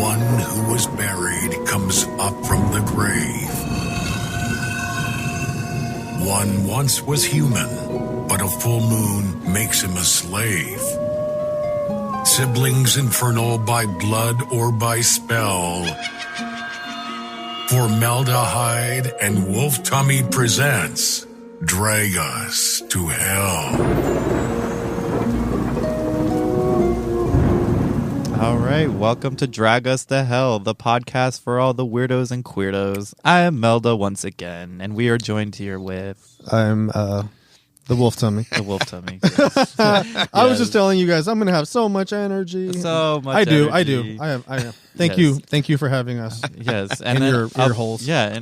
one who was buried comes up from the grave. One once was human, but a full moon makes him a slave. Siblings infernal by blood or by spell. Formaldehyde and Wolftummy presents Drag Us to Hell. All right, welcome to Drag Us to Hell, the podcast for all the weirdos and queerdos. I am Melda once again, and we are joined here with... I'm the Wolftummy. The Wolftummy. Yes. I was just telling you guys, I'm going to have so much energy. So much I do. energy. I am. Thank you. Thank you for having us. Yes. And in your ear holes. Yeah.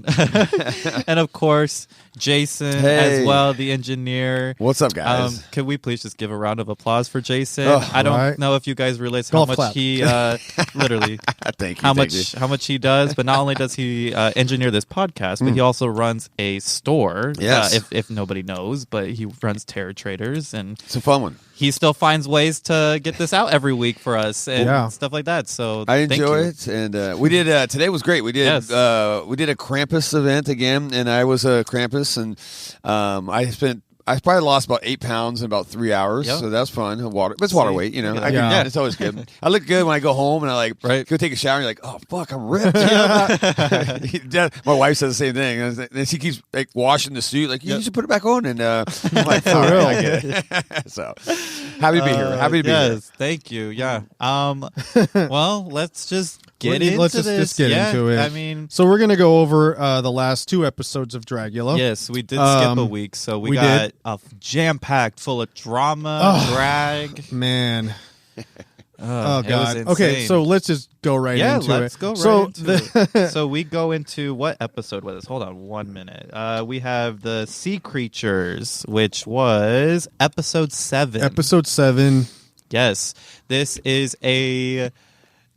And of course, Jason as well, the engineer. What's up, guys? Could we please just give a round of applause for Jason? Oh, I don't know if you guys realize how much he literally thank you. How much he does, but not only does he engineer this podcast, but he also runs a store. Yes. If nobody knows, but he runs Terror Traders, and It's a fun one. he still finds ways to get this out every week for us and stuff like that. So I thank enjoy you. it, and we did. Today was great. We did. Yes. We did a Krampus event again, and I was a Krampus, and I probably lost about 8 pounds in about 3 hours, so that's fun. It's water weight, you know. It's always good. I look good when I go home and I go take a shower. And you're like, oh fuck, I'm ripped. My wife says the same thing, and she keeps like washing the suit. Like you should put it back on, and I'm like, for real, I get it. So happy to be here. Happy to be here. Thank you. Yeah. Well, let's just get into Let's this. just get into it. I mean, so we're going to go over the last 2 episodes of Dragula. yes, we did skip a week, so we got a jam-packed full of drama, drag. Man. Oh, it God. was Okay, insane. so let's just go right into it. Let's go right into it. So we go into what episode was this? Hold on 1 minute. We have the sea creatures, which was episode 7. Episode 7. Yes, this is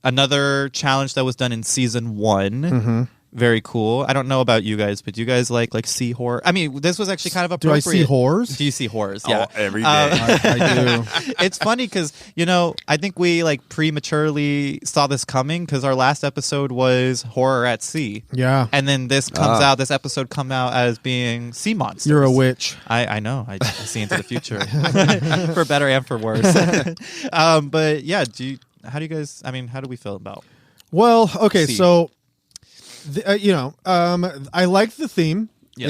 another challenge that was done in season 1. Mm-hmm. Very cool. I don't know about you guys, but do you guys like sea horror? I mean, this was actually kind of appropriate. Do I see horrors? Do you see horrors? Yeah, every day. I do. It's funny because, I think we like prematurely saw this coming because our last episode was horror at sea. Yeah. And then this episode come out as being sea monsters. You're a witch. I know. I see into the future. For better and for worse. But yeah, how do we feel about Well, okay, sea? so... I like the theme. Yep.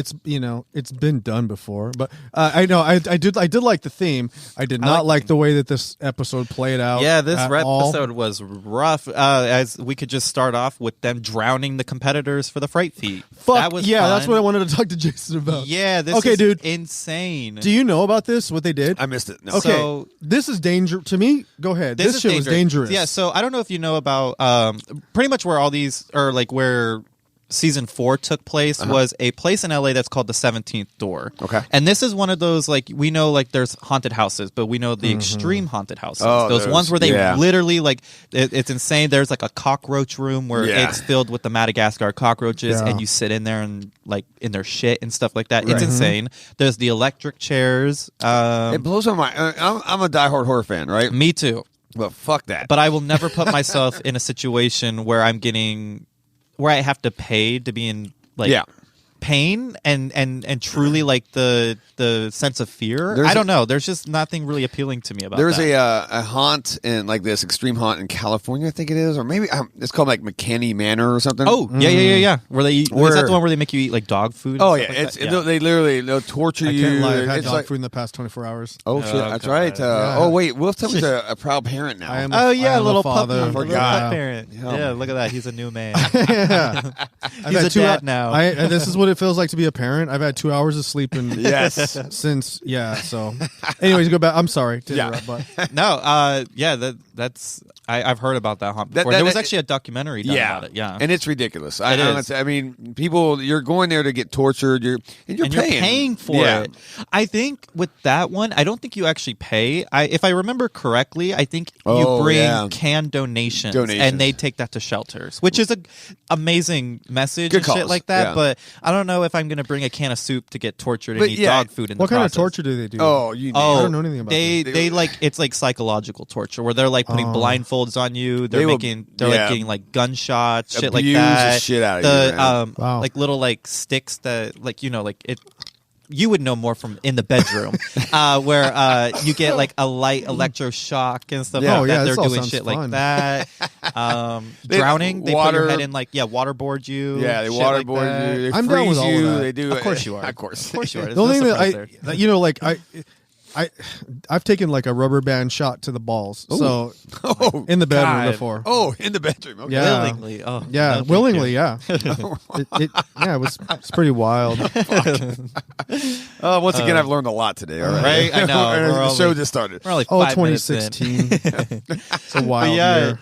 It's been done before, but I did like the theme. I did not like the way that this episode played out. Yeah, this episode episode was rough. As we could just start off with them drowning the competitors for the fright feet. That was fun. That's what I wanted to talk to Jason about. Yeah, this is dude. Insane. Do you know about this? What they did? I missed it. No. Okay, So, this is danger to me. Go ahead. This shit was dangerous. Yeah, so I don't know if you know about pretty much where all these or like where season 4 took place was a place in LA that's called the 17th Door. Okay. And this is one of those, like, we know, like, there's haunted houses, but we know the extreme haunted houses. Oh, those ones where they literally, like, it's insane. There's, like, a cockroach room where it's filled with the Madagascar cockroaches, and you sit in there and, like, in their shit and stuff like that. It's insane. There's the electric chairs. It blows my mind. I'm a diehard horror fan, right? Me too. But fuck that. But I will never put myself in a situation where where I have to pay to be in pain and truly like the sense of fear. I don't know. There's just nothing really appealing to me about There's that. a haunt in like this extreme haunt in California, I think it is, or maybe it's called like McKinney Manor or something. Oh yeah. Where they eat, is that the one where they make you eat like dog food? Oh and yeah, stuff like that? they literally torture you. I can't lie. I've had It's dog like, food in the past 24 hours. oh shit, that's right. Yeah. Oh wait, Wolftummy's a proud parent now. I am Oh I yeah, am a little pup, father. little pup parent. Yeah. Yeah, look at that. He's a new man. Yeah. He's a dad now. And this is what it feels like to be a parent. I've had 2 hours of sleep in Yes. since so anyways, go back. I'm sorry to interrupt, but No, that's I've heard about that haunt before. There was actually a documentary done about it. Yeah, and it's ridiculous. It is. I mean, people, you're going there to get tortured. You're paying for it. I think with that one, I don't think you actually pay. If I remember correctly, I think you bring canned donations, and they take that to shelters, which is a amazing message and shit like that. Yeah. But I don't don't know if I'm going to bring a can of soup to get tortured and eat dog food in the process. What kind of torture do they do? I don't know anything about they like it's like psychological torture where they're like putting blindfolds on you. They're like getting like gunshots, shit like that. The shit out of you. Like little like sticks that like like it. You would know more from in the bedroom, where you get like a light electroshock and stuff like that. They're doing shit fun. Like that. Drowning, they put your head in like waterboard you. Yeah, they waterboard you. They I'm down with all of that. They do. Of course you are. Of course you are. The only thing that I've taken like a rubber band shot to the balls. Ooh. So in the bedroom before. Oh, in the bedroom. Okay. Yeah. Willingly. Oh, yeah, no, willingly. Yeah. It's pretty wild. Once again, I've learned a lot today. All right. I know. The show just started. We're only 5 2016. It's a wild year.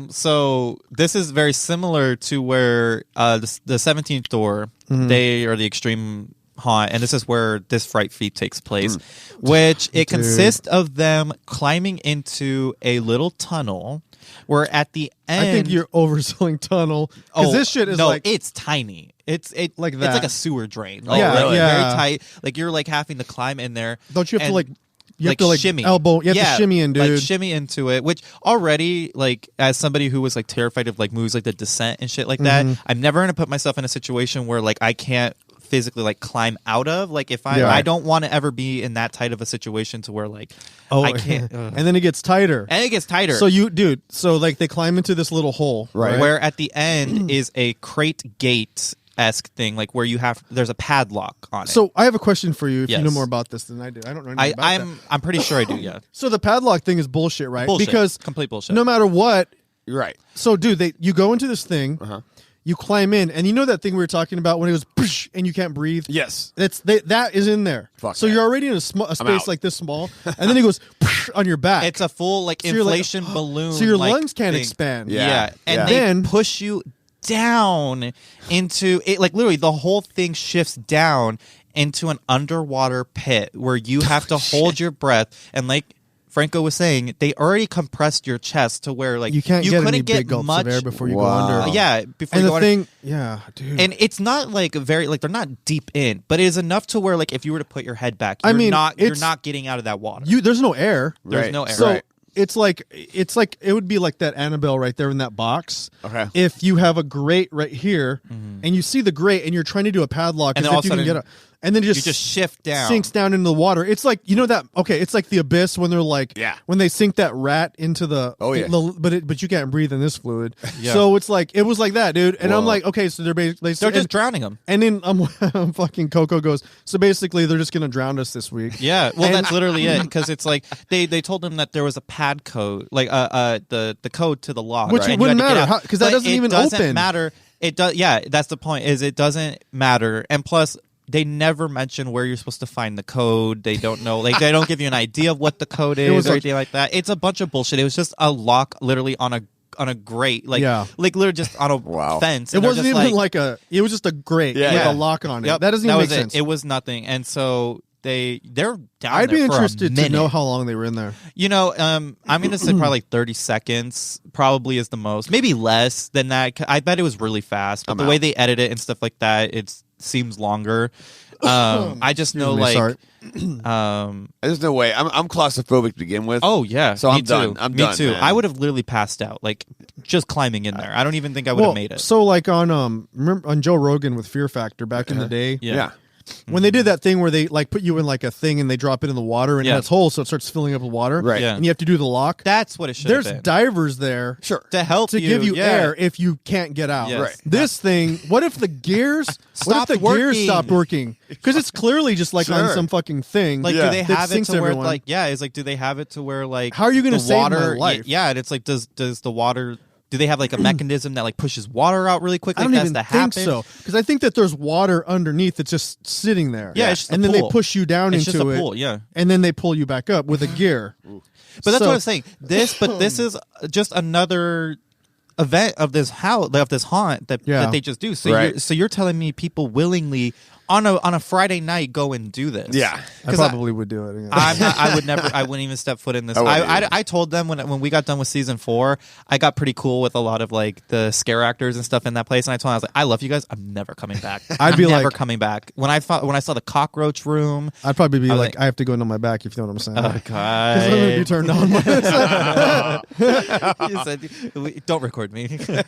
So this is very similar to where the 17th door. They are the extreme haunt, and this is where this fright feat takes place, which it consists of them climbing into a little tunnel where at the end I think you're overselling tunnel because this shit is it's tiny. It's like that. It's like a sewer drain. Very tight. Like you're like having to climb in there. Don't you have to you have to shimmy. Elbow. You have to shimmy in, dude. Like shimmy into it, which already, like, as somebody who was like terrified of like movies like The Descent and shit like that, I'm never gonna put myself in a situation where like I can't physically like climb out of. Like if I don't want to ever be in that tight of a situation to where like I can't. And then it gets tighter. So like they climb into this little hole, right? Where at the end is a crate gate-esque thing, like where there's a padlock on it. So I have a question for you. If you know more about this than I do, I don't know anything about that. I'm pretty sure I do. Yeah. So the padlock thing is bullshit, right? Bullshit. Because complete bullshit. No matter what, you're right. So dude, you go into this thing. You climb in, and you know that thing we were talking about when it was and you can't breathe? Yes. That is in there. Fuck you're already in a space like this small, and then it goes on your back. It's a full like inflation balloon. So your lungs can't expand. Yeah. And then push you down into it. Like literally the whole thing shifts down into an underwater pit where you have to hold your breath, and like Franco was saying, they already compressed your chest to where like you can't couldn't any get big gulps much of air before you go under. Before you go under. Dude. And it's not like very like they're not deep in, but it is enough to where like if you were to put your head back, you're not getting out of that water. There's no air. There's no air. So it's like it would be like that Annabelle right there in that box. Okay. If you have a grate right here, and you see the grate, and you're trying to do a padlock, and then all of a sudden you can get and then you just shift down, sinks down into the water. It's like it's like the Abyss when they're like when they sink that rat into the but you can't breathe in this fluid. So it's like it was like that, dude. And I'm like, okay, so they're just drowning them. And then fucking Coco goes, so basically they're just gonna drown us this week. Yeah, well that's literally it, because it's like they told them that there was a pad code, like the code to the lock, which right? wouldn't matter because that doesn't even open. It doesn't matter. It does. Yeah, that's the point. Is it doesn't matter, and plus. They never mention where you're supposed to find the code. They don't know. Like they don't give you an idea of what the code is or anything like that. It's a bunch of bullshit. It was just a lock, literally on a grate, like literally just on a fence. It wasn't even like a. It was just a grate with a lock on it. Yep, that doesn't even make sense. It was nothing, and so they're down. I'd be interested to know how long they were in there. I'm going to say probably like 30 seconds. Probably is the most. Maybe less than that. I bet it was really fast, but the way they edit it and stuff like that, seems longer. I just know there's no way. I'm claustrophobic to begin with. Oh yeah, so I'm done. I'm done. Me too. Man. I would have literally passed out, like just climbing in there. I don't even think I would have made it. So like on remember on Joe Rogan with Fear Factor back in the day. Yeah. When they did that thing where they like put you in like a thing and they drop it in the water and it's whole, so it starts filling up with water, right? And you have to do the lock. That's what it should have been. There's divers there, to help to give you air if you can't get out. Yes. Right. This thing, what if the gears stopped working? Because it's clearly just like on some fucking thing. Like, do they have it to where like do they have it to where like how are you going to save my life? Yeah, and it's like does the water. Do they have like a mechanism that like pushes water out really quickly? I don't even think so, because I think that there's water underneath that's just sitting there. Yeah, it's just and then they push you down into just a it. Pool, yeah, and then they pull you back up with a gear. But that's what I'm saying. This is just another event of this haunt that they just do. So you're telling me people willingly on a Friday night go and do this. Yeah, I probably would do it. Yeah. I would never. I wouldn't even step foot in this. I told them when we got done with season 4, I got pretty cool with a lot of like the scare actors and stuff in that place, and I told them, I was like, I love you guys. I'm never coming back. I'd be never coming back. When I saw the cockroach room, I'd probably be like, I have to go into my back, if you know what I'm saying. Oh God, I'm gonna be turned on. You said, don't record me. You're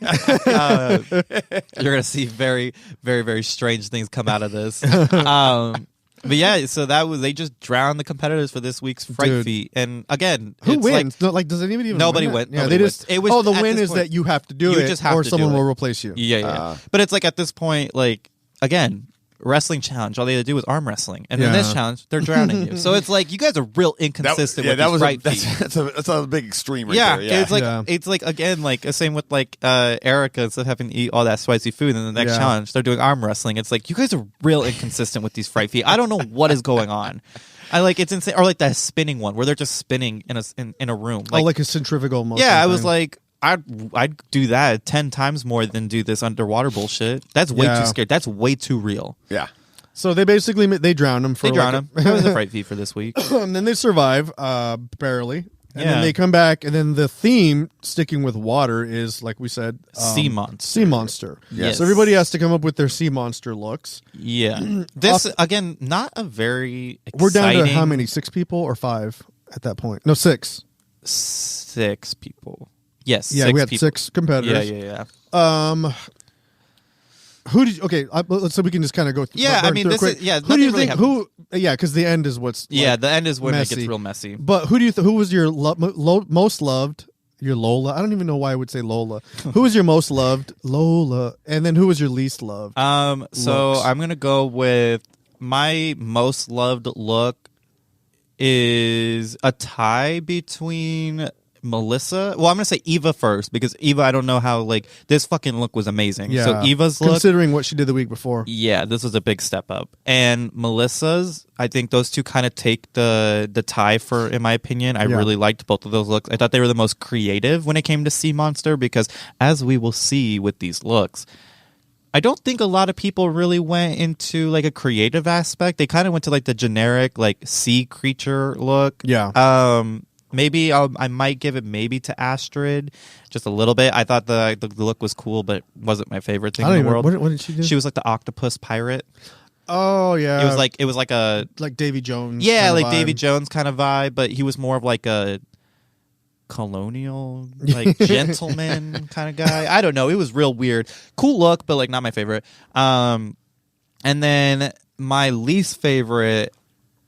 gonna see very, very, very strange things come out of this. But yeah, so they just drowned the competitors for this week's Fright Feet, and again, who wins? Does anybody even? Nobody win? went. Yeah, nobody they just. Went. It was, the win is point, that you have to do it, or someone will replace you. Yeah. But it's like at this point, like again. Wrestling challenge, all they had to do was arm wrestling, and in this challenge they're drowning you. So it's like you guys are real inconsistent with these Fright Feet. That's a big extreme right there. Yeah, it's like again like the same with like Erica, instead of having to eat all that spicy food, and the next challenge they're doing arm wrestling. It's like you guys are real inconsistent with these Fright Feet. I don't know what is going on. It's insane. Or like that spinning one where they're just spinning in a room, like a centrifugal motion. Yeah, I was like, I'd do that 10 times more than do this underwater bullshit. That's way too scared. That's way too real. Yeah. So they basically they drown him. That was a Fright Feet for this week. And then they survive barely. And then they come back, and then the theme, sticking with water, is, like we said... sea monster. Sea monster. Yes. So everybody has to come up with their sea monster looks. Yeah. This, again, not a very exciting... We're down to how many? 6 people or 5 at that point? No, 6. 6 people. Yes. Yeah, we had 6 competitors. Yeah. Who did? Okay, so we can just kind of go. Yeah, I mean, this is Who do you think? Happens. Because the end is what's. Yeah, the end is when it gets real messy. But who do you? Who was your most loved? Your Lola. I don't even know why I would say Lola. Who was your most loved? Lola. And then who was your least loved? So I'm gonna go with my most loved look is a tie between Melissa. Well, I'm gonna say Eva first, because Eva, I don't know how, like, this fucking look was amazing. Yeah. So Eva's look, considering what she did the week before, this was a big step up. And Melissa's, I think those two kind of take the tie for, in my opinion. I really liked both of those looks. I thought they were the most creative when it came to Sea Monster, because as we will see with these looks, I don't think a lot of people really went into like a creative aspect. They kind of went to like the generic like sea creature look. Yeah. Maybe I might give it maybe to Astrid, just a little bit. I thought the look was cool, but wasn't my favorite thing in the world. What did she do? She was like the octopus pirate. Oh yeah, it was like a Davy Jones. Yeah, like Davy Jones kind of vibe, but he was more of like a colonial, like gentleman kind of guy. I don't know. It was real weird. Cool look, but like not my favorite. And then my least favorite,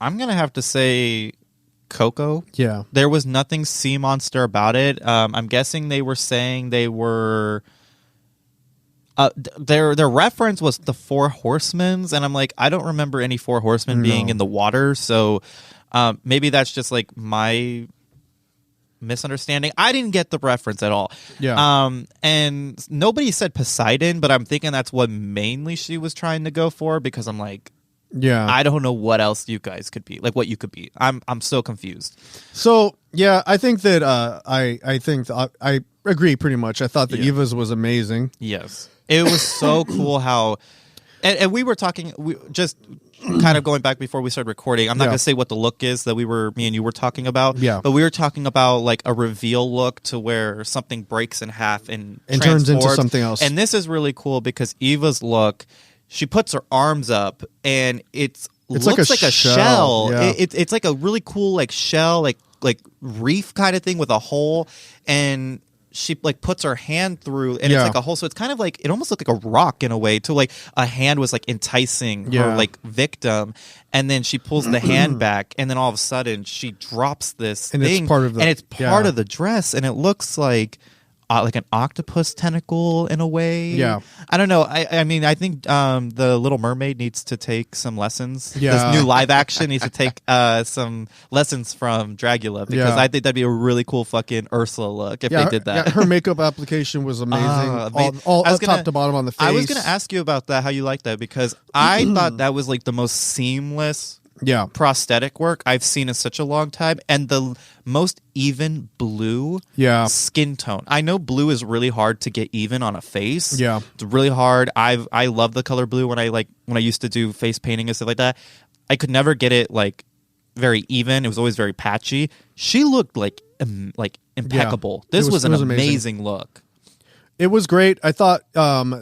I'm gonna have to say Coco. Yeah, there was nothing sea monster about it. I'm guessing they were saying they were their reference was the 4 horsemen, and I'm like, I don't remember any 4 horsemen being in the water, so maybe that's just like my misunderstanding. I didn't get the reference at all. Yeah. And nobody said Poseidon, but I'm thinking that's what mainly she was trying to go for, because I'm like, yeah, I don't know what else you guys could be, like what you could be. I'm so confused. So yeah, I think that I agree pretty much. I thought that Eva's was amazing. Yes, it was so cool how, and we were talking, we just kind of going back before we started recording. I'm not going to say what the look is that me and you were talking about. Yeah, but we were talking about like a reveal look to where something breaks in half and turns into something else. And this is really cool because Eva's look, she puts her arms up and it looks like a shell. Yeah. It's like a really cool like shell, like reef kind of thing with a hole, and she like puts her hand through, and it's like a hole. So it's kind of like, it almost looked like a rock in a way, to like a hand was like enticing her like victim, and then she pulls the hand back, and then all of a sudden she drops this thing, it's part of the dress, and it looks like an octopus tentacle in a way. Yeah, I don't know. I mean, I think the Little Mermaid needs to take some lessons. Yeah, this new live action needs to take some lessons from Dragula, because I think that'd be a really cool fucking Ursula look if they did that. Yeah, her makeup application was amazing, all top to bottom on the face. I was going to ask you about that, how you like that, because I thought that was like the most seamless prosthetic work I've seen in such a long time, and the most even blue skin tone. I know blue is really hard to get even on a face. Yeah, it's really hard. I love the color blue when I used to do face painting and stuff like that. I could never get it like very even. It was always very patchy. She looked like impeccable. This was an amazing look. It was great. I thought that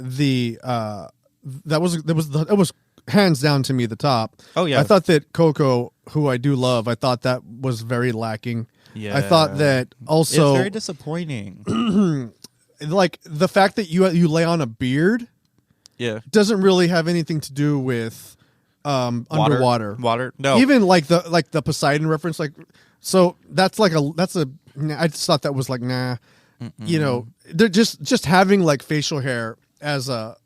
was hands down to me the top. Oh yeah. I thought that Coco, who I do love, I thought that was very lacking. Yeah. I thought that also it's very disappointing. Like the fact that you lay on a beard, doesn't really have anything to do with underwater. Water. No. Even like the Poseidon reference, like so that's a I just thought that was like nah. Mm-mm. You know, they're just having like facial hair as a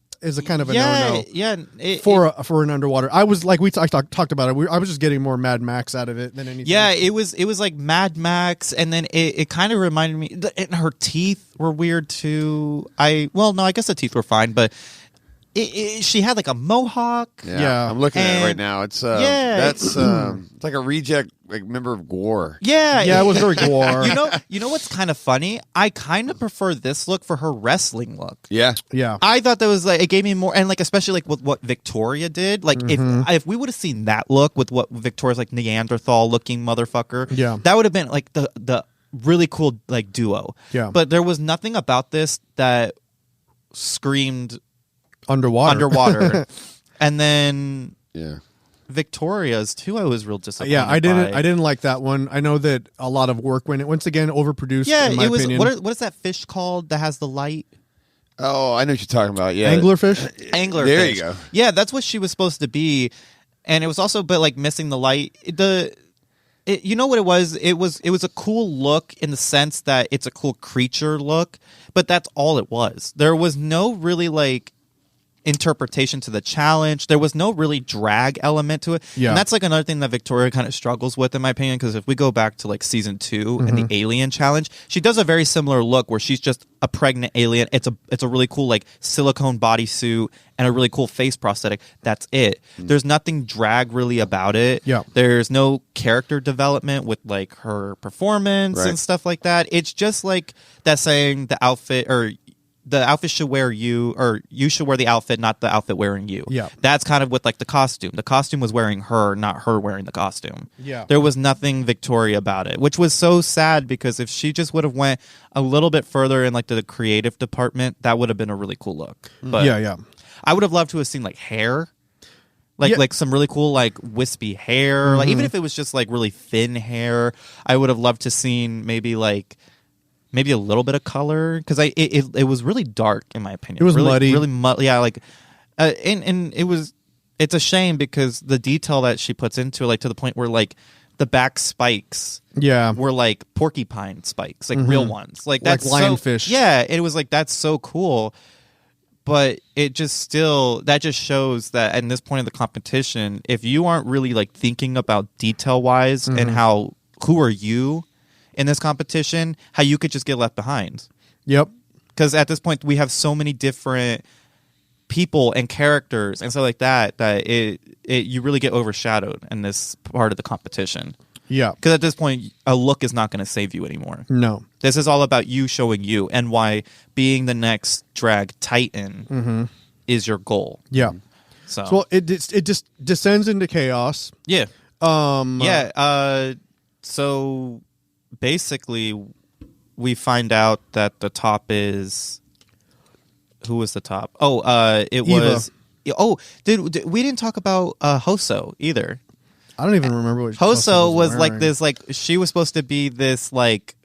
kind of a no-no. Yeah, for an underwater. I was like I talked about it. I was just getting more Mad Max out of it than anything. Yeah, it was like Mad Max, and then it kind of reminded me. And her teeth were weird too. I guess the teeth were fine, but she had like a mohawk. Yeah. I'm looking at it right now. It's that's it's like a reject member of Gore. Yeah, it was very Gore. You know what's kind of funny? I kind of prefer this look for her wrestling look. Yeah. I thought that was like it gave me more, and like especially like with what Victoria did. Like if we would have seen that look with what Victoria's like Neanderthal looking motherfucker, that would have been like the really cool like duo. Yeah, but there was nothing about this that screamed underwater. And then Victoria's too, I was real disappointed. Yeah, I didn't like that one. I know that a lot of work went. Once again, overproduced. Yeah, in my opinion. What is that fish called that has the light? Oh, I know what you're talking about. Yeah, anglerfish. Anglerfish. There you go. Yeah, that's what she was supposed to be, and it was also but like missing the light. You know what it was? It was a cool look in the sense that it's a cool creature look, but that's all it was. There was no really like interpretation to the challenge. There was no really drag element to it. Yeah. And that's like another thing that Victoria kind of struggles with in my opinion, because if we go back to like season 2 and the alien challenge, she does a very similar look where she's just a pregnant alien. It's a really cool like silicone bodysuit and a really cool face prosthetic. That's it. There's nothing drag really about it. Yeah. There's no character development with like her performance and stuff like that. It's just like that saying the outfit should wear you, or you should wear the outfit, not the outfit wearing you. Yeah. That's kind of with like the costume. The costume was wearing her, not her wearing the costume. Yeah. There was nothing Victoria about it, which was so sad because if she just would have went a little bit further in like the creative department, that would have been a really cool look. But yeah. I would have loved to have seen like hair. Like some really cool like wispy hair. Like even if it was just like really thin hair, I would have loved to seen maybe a little bit of color, because it was really dark in my opinion. It was really, muddy. Really yeah, like and it's a shame because the detail that she puts into it, like to the point where like the back spikes were like porcupine spikes, like real ones, like that's like lionfish. It was like that's so cool. But it just shows that at this point of the competition, if you aren't really like thinking about detail wise and who are you in this competition, how you could just get left behind. Yep. Because at this point, we have so many different people and characters and stuff like that you really get overshadowed in this part of the competition. Yeah. Because at this point, a look is not going to save you anymore. No. This is all about you showing you and why being the next drag titan is your goal. Yeah. So it just descends into chaos. Yeah. So basically, we find out that the top is... Who was the top? It Eva. was... Oh, we didn't talk about Hoso either. I don't even remember what Hoso was like this. Like she was supposed to be this like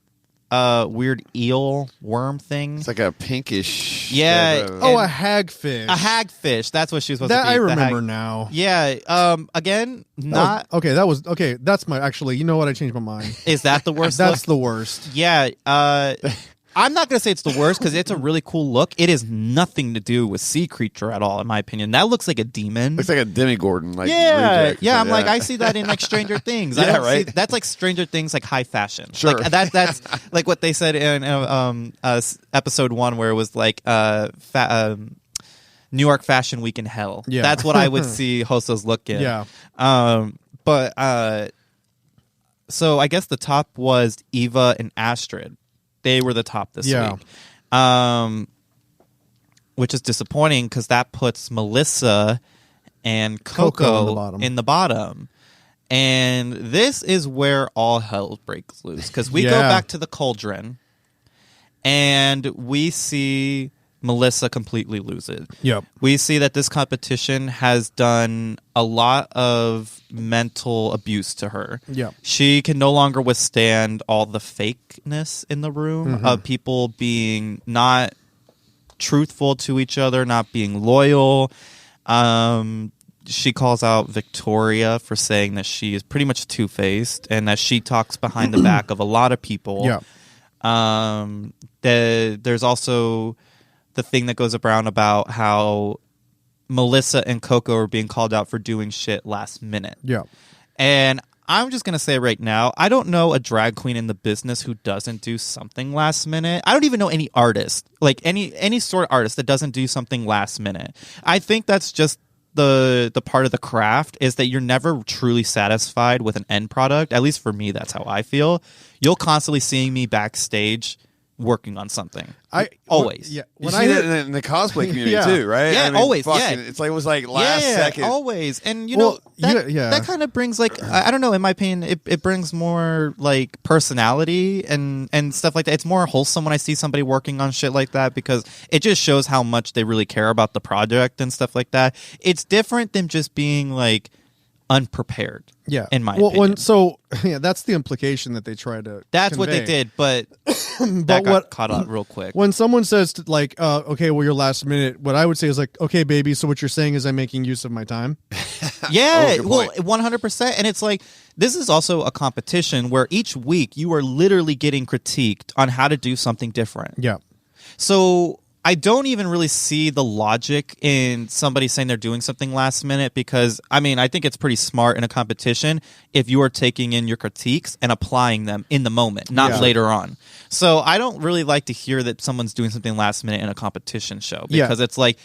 weird eel worm thing. It's like a pinkish. Yeah. A hagfish. A hagfish. That's what she was supposed to be. I remember now. Yeah. Again, not okay. That was okay. That's my actually. You know what? I changed my mind. Is that the worst? That's the worst. Yeah. I'm not going to say it's the worst because it's a really cool look. It is nothing to do with sea creature at all, in my opinion. That looks like a demon. Looks like a demigorgon. Like I'm like, I see that in like Stranger Things. That's like Stranger Things, like high fashion. Sure. Like, that's like what they said in episode 1 where it was like New York Fashion Week in Hell. Yeah. That's what I would see Hoso's look in. Yeah. But so I guess the top was Eva and Astrid. They were the top this week. Which is disappointing because that puts Melissa and Coco in the bottom. And this is where all hell breaks loose because we go back to the cauldron and we see Melissa completely lose it. Yep. We see that this competition has done a lot of mental abuse to her. Yep. She can no longer withstand all the fakeness in the room of people being not truthful to each other, not being loyal. She calls out Victoria for saying that she is pretty much two-faced and that she talks behind the back of a lot of people. Yeah. There's also the thing that goes around about how Melissa and Coco are being called out for doing shit last minute. Yeah. And I'm just going to say right now, I don't know a drag queen in the business who doesn't do something last minute. I don't even know any artist, like any sort of artist that doesn't do something last minute. I think that's just the part of the craft is that you're never truly satisfied with an end product. At least for me, that's how I feel. You'll constantly seeing me backstage working on something. Always. Yeah. You see that in the cosplay community too, right? Yeah, always. Yeah. It's like it was like last second. Always. And you know that kind of brings like I don't know, in my opinion, it brings more like personality and stuff like that. It's more wholesome when I see somebody working on shit like that because it just shows how much they really care about the project and stuff like that. It's different than just being like unprepared. Yeah. In my opinion. That's the implication that they try to That's convey. what they did, but that got caught up real quick. When someone says okay, well, you're last minute, what I would say is like, okay, baby, so what you're saying is I'm making use of my time? Yeah, 100%. And it's like, this is also a competition where each week you are literally getting critiqued on how to do something different. Yeah. So I don't even really see the logic in somebody saying they're doing something last minute because, I mean, I think it's pretty smart in a competition if you are taking in your critiques and applying them in the moment, not later on. So I don't really like to hear that someone's doing something last minute in a competition show because it's like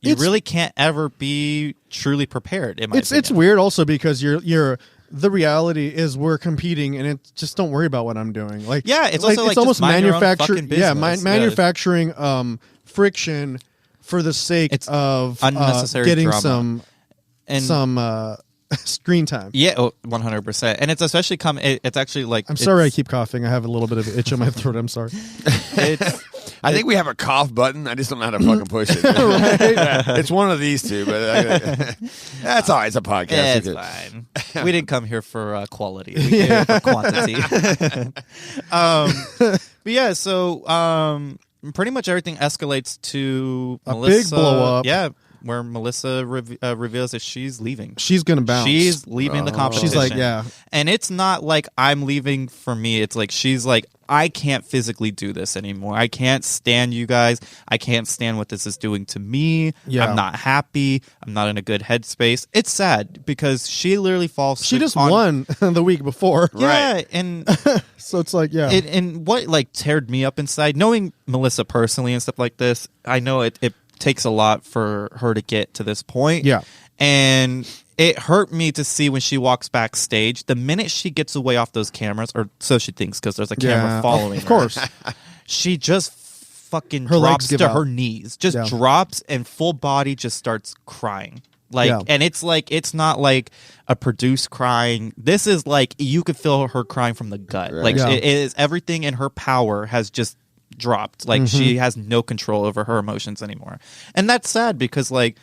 you really can't ever be truly prepared, in my opinion. It's weird also because you're the reality is we're competing and it just don't worry about what I'm doing. Like, yeah, it's also it's almost manufacturing. Yeah, manufacturing friction for the sake of unnecessary getting drama. some screen time. Yeah, 100%. And it's especially it's actually like I'm sorry I keep coughing. I have a little bit of an itch on my throat. I'm sorry. I think we have a cough button. I just don't know how to fucking push it. Right? It's one of these two, but that's all right. It's a podcast. It's fine. We didn't come here for quality. We came here for quantity. But yeah, so pretty much everything escalates to a Melissa. Big blow up. Yeah. Where Melissa reveals that she's leaving. She's going to bounce. She's leaving the competition. She's like, yeah. And it's not like I'm leaving for me. It's like she's like, I can't physically do this anymore. I can't stand you guys. I can't stand what this is doing to me. Yeah. I'm not happy. I'm not in a good headspace. It's sad because she literally falls. She just won the week before. Yeah. Right. And so it's like, yeah. And what like teared me up inside, knowing Melissa personally and stuff like this, I know it takes a lot for her to get to this point. Yeah. And it hurt me to see when she walks backstage, the minute she gets away off those cameras, or so she thinks because there's a camera following her. Of course. She just fucking drops to her knees. Just drops and full body just starts crying. And it's like, it's not like a produced crying. This is like, you could feel her crying from the gut. Right. Like it is everything in her power has just dropped. Like she has no control over her emotions anymore. And that's sad because like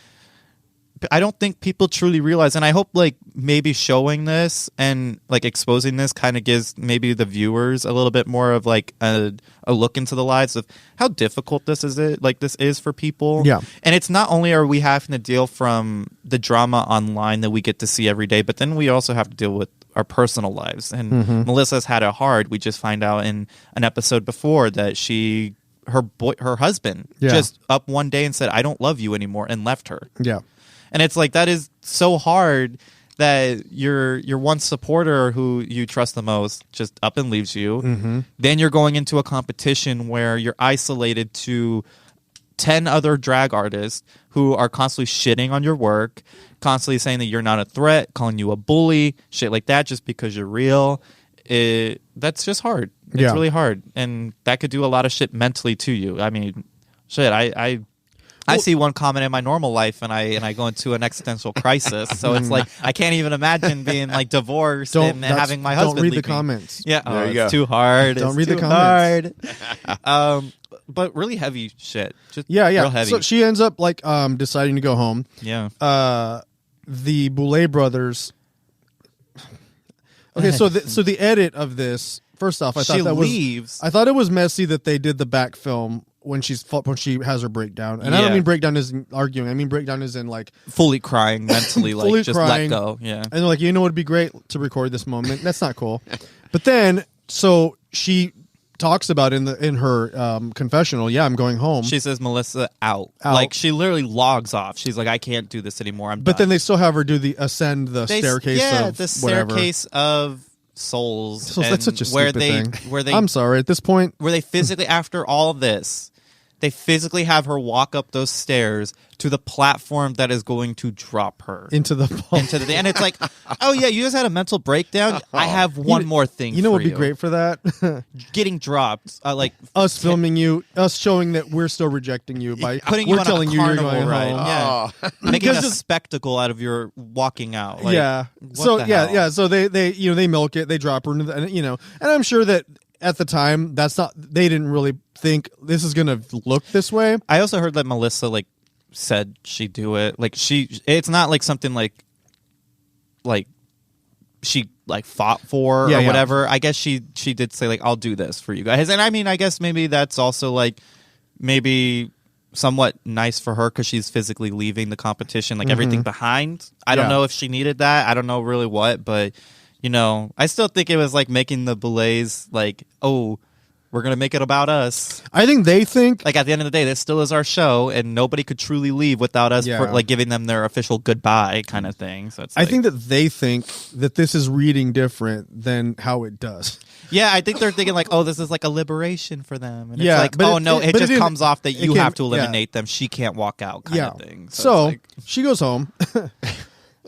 I don't think people truly realize, and I hope like maybe showing this and like exposing this kind of gives maybe the viewers a little bit more of like a look into the lives of how difficult this is for people. Yeah. And it's not only are we having to deal from the drama online that we get to see every day, but then we also have to deal with our personal lives. And Melissa's had it hard. We just find out in an episode before that her husband just up one day and said, "I don't love you anymore," and left her. Yeah. And it's like, that is so hard that your one supporter who you trust the most just up and leaves you. Then you're going into a competition where you're isolated to 10 other drag artists who are constantly shitting on your work, constantly saying that you're not a threat, calling you a bully, shit like that just because you're real. That's just hard. It's really hard. And that could do a lot of shit mentally to you. I mean, shit, I see one comment in my normal life and I go into an existential crisis. So it's like I can't even imagine being like divorced and having my husband Don't read leave the comments. Yeah, there you go. It's too hard. Don't read the comments. Hard. But really heavy shit. Just Yeah. real heavy. So she ends up like deciding to go home. Yeah. The Boulay brothers. Okay, so the edit of this. First off, I thought it was messy that they did the back film when she has her breakdown, and I don't mean breakdown as in arguing. I mean breakdown as in like fully crying mentally, like just crying, let go. Yeah, and like it'd be great to record this moment. That's not cool. But then, so she talks about in her confessional. Yeah, I'm going home. She says Melissa out. Like she literally logs off. She's like, I can't do this anymore. I'm But done. then they still have her do the staircase. Yeah, of the whatever. staircase of souls. So that's such a stupid thing. Where they I'm sorry. At this point, where they physically, after all of this, they physically have her walk up those stairs to the platform that is going to drop her into the and it's like, oh yeah, you guys had a mental breakdown. I have one more thing. You know what would be great for that? Getting dropped, like us filming you, us showing that we're still rejecting you by putting you on telling a you you're carnival going ride. home. Yeah, making a spectacle out of your walking out. Like, yeah. what So the hell? yeah. So they they milk it. They drop her into the, and I'm sure that at the time they didn't really think this is gonna look this way. I also heard that Melissa said she'd do it. Like it's not like something like she fought for or whatever. I guess she did say like, I'll do this for you guys. And I mean, I guess maybe that's also maybe somewhat nice for her because she's physically leaving the competition, everything behind. I don't know if she needed that. I don't know really what, but I still think it was making the Boulets oh, we're going to make it about us. I think they think at the end of the day, this still is our show, and nobody could truly leave without us for giving them their official goodbye kind of thing. So it's I think that they think that this is reading different than how it does. Yeah, I think they're thinking oh, this is a liberation for them. And it's it just comes off that you have to eliminate them. She can't walk out kind of thing. So she goes home.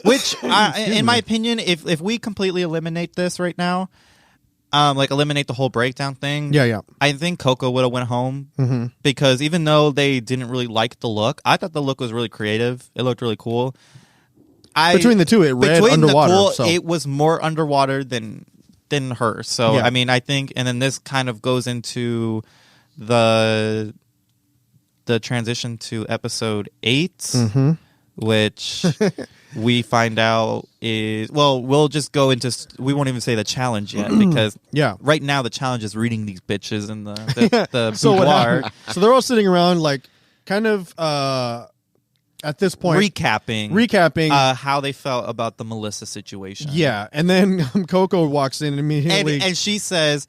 Which, in my opinion, if we completely eliminate this right now, eliminate the whole breakdown thing. Yeah. I think Coco would have went home because even though they didn't really like the look, I thought the look was really creative. It looked really cool. Between the two, it read underwater. It was more underwater than her. So I mean, I think, and then this kind of goes into the transition to episode 8, which. We find out is we'll just go into we won't even say the challenge yet because right now the challenge is reading these bitches in the boudoir. So they're all sitting around kind of at this point recapping how they felt about the Melissa situation. Yeah, and then Coco walks in and immediately and she says,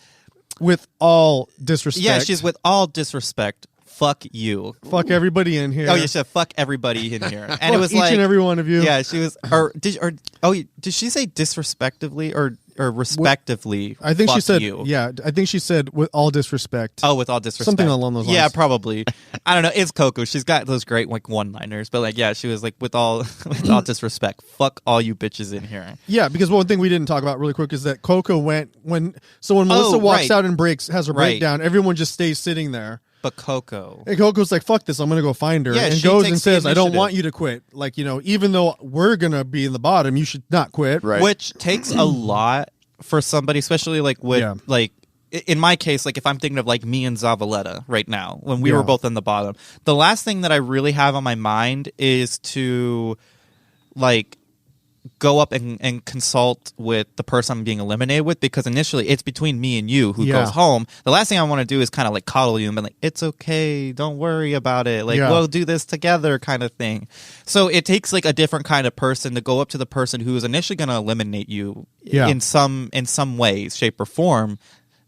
with all disrespect. Yeah, she's with all disrespect. Fuck you. Fuck everybody in here. Oh, yeah, she said, fuck everybody in here. And it was each and every one of you. Yeah, she was, did she say disrespectively or respectively? I think she said, you? Yeah, I think she said with all disrespect. Oh, with all disrespect. Something along those lines. Yeah, probably. I don't know. It's Coco. She's got those great one-liners. But she was with all disrespect. Fuck all you bitches in here. Yeah, because one thing we didn't talk about really quick is that Coco when Melissa walks out and has her breakdown, everyone just stays sitting there. But Coco. And Coco's like, fuck this, I'm going to go find her. Yeah, and goes and says, I don't want you to quit. Even though we're going to be in the bottom, you should not quit. Right. Which takes a lot for somebody, especially in my case, if I'm thinking of me and Zavaleta right now, when we were both in the bottom, the last thing that I really have on my mind is to go up and consult with the person I'm being eliminated with, because initially it's between me and you who goes home. The last thing I want to do is kind of coddle you and be it's okay, don't worry about it, we'll do this together kind of thing. So it takes a different kind of person to go up to the person who is initially going to eliminate you in some way, shape, or form.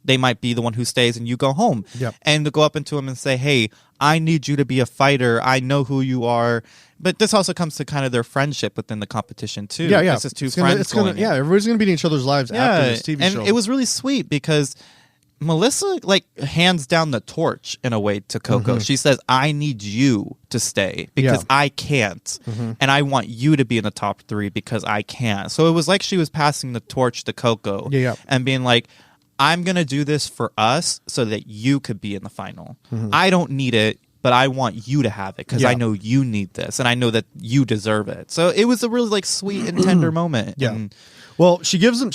They might be the one who stays and you go home. And to go up into them and say, hey, I need you to be a fighter. I know who you are. But this also comes to kind of their friendship within the competition, too. Yeah. This is two friends going in. Yeah, everybody's going to be in each other's lives after this TV show. And it was really sweet because Melissa like hands down the torch in a way to Coco. She says, I need you to stay because I can't. And I want you to be in the top 3 because I can't. So it was like she was passing the torch to Coco and being like, I'm going to do this for us so that you could be in the final. I don't need it, but I want you to have it because I know you need this and I know that you deserve it. So it was a really like sweet and tender moment. Yeah. And, well, she gives them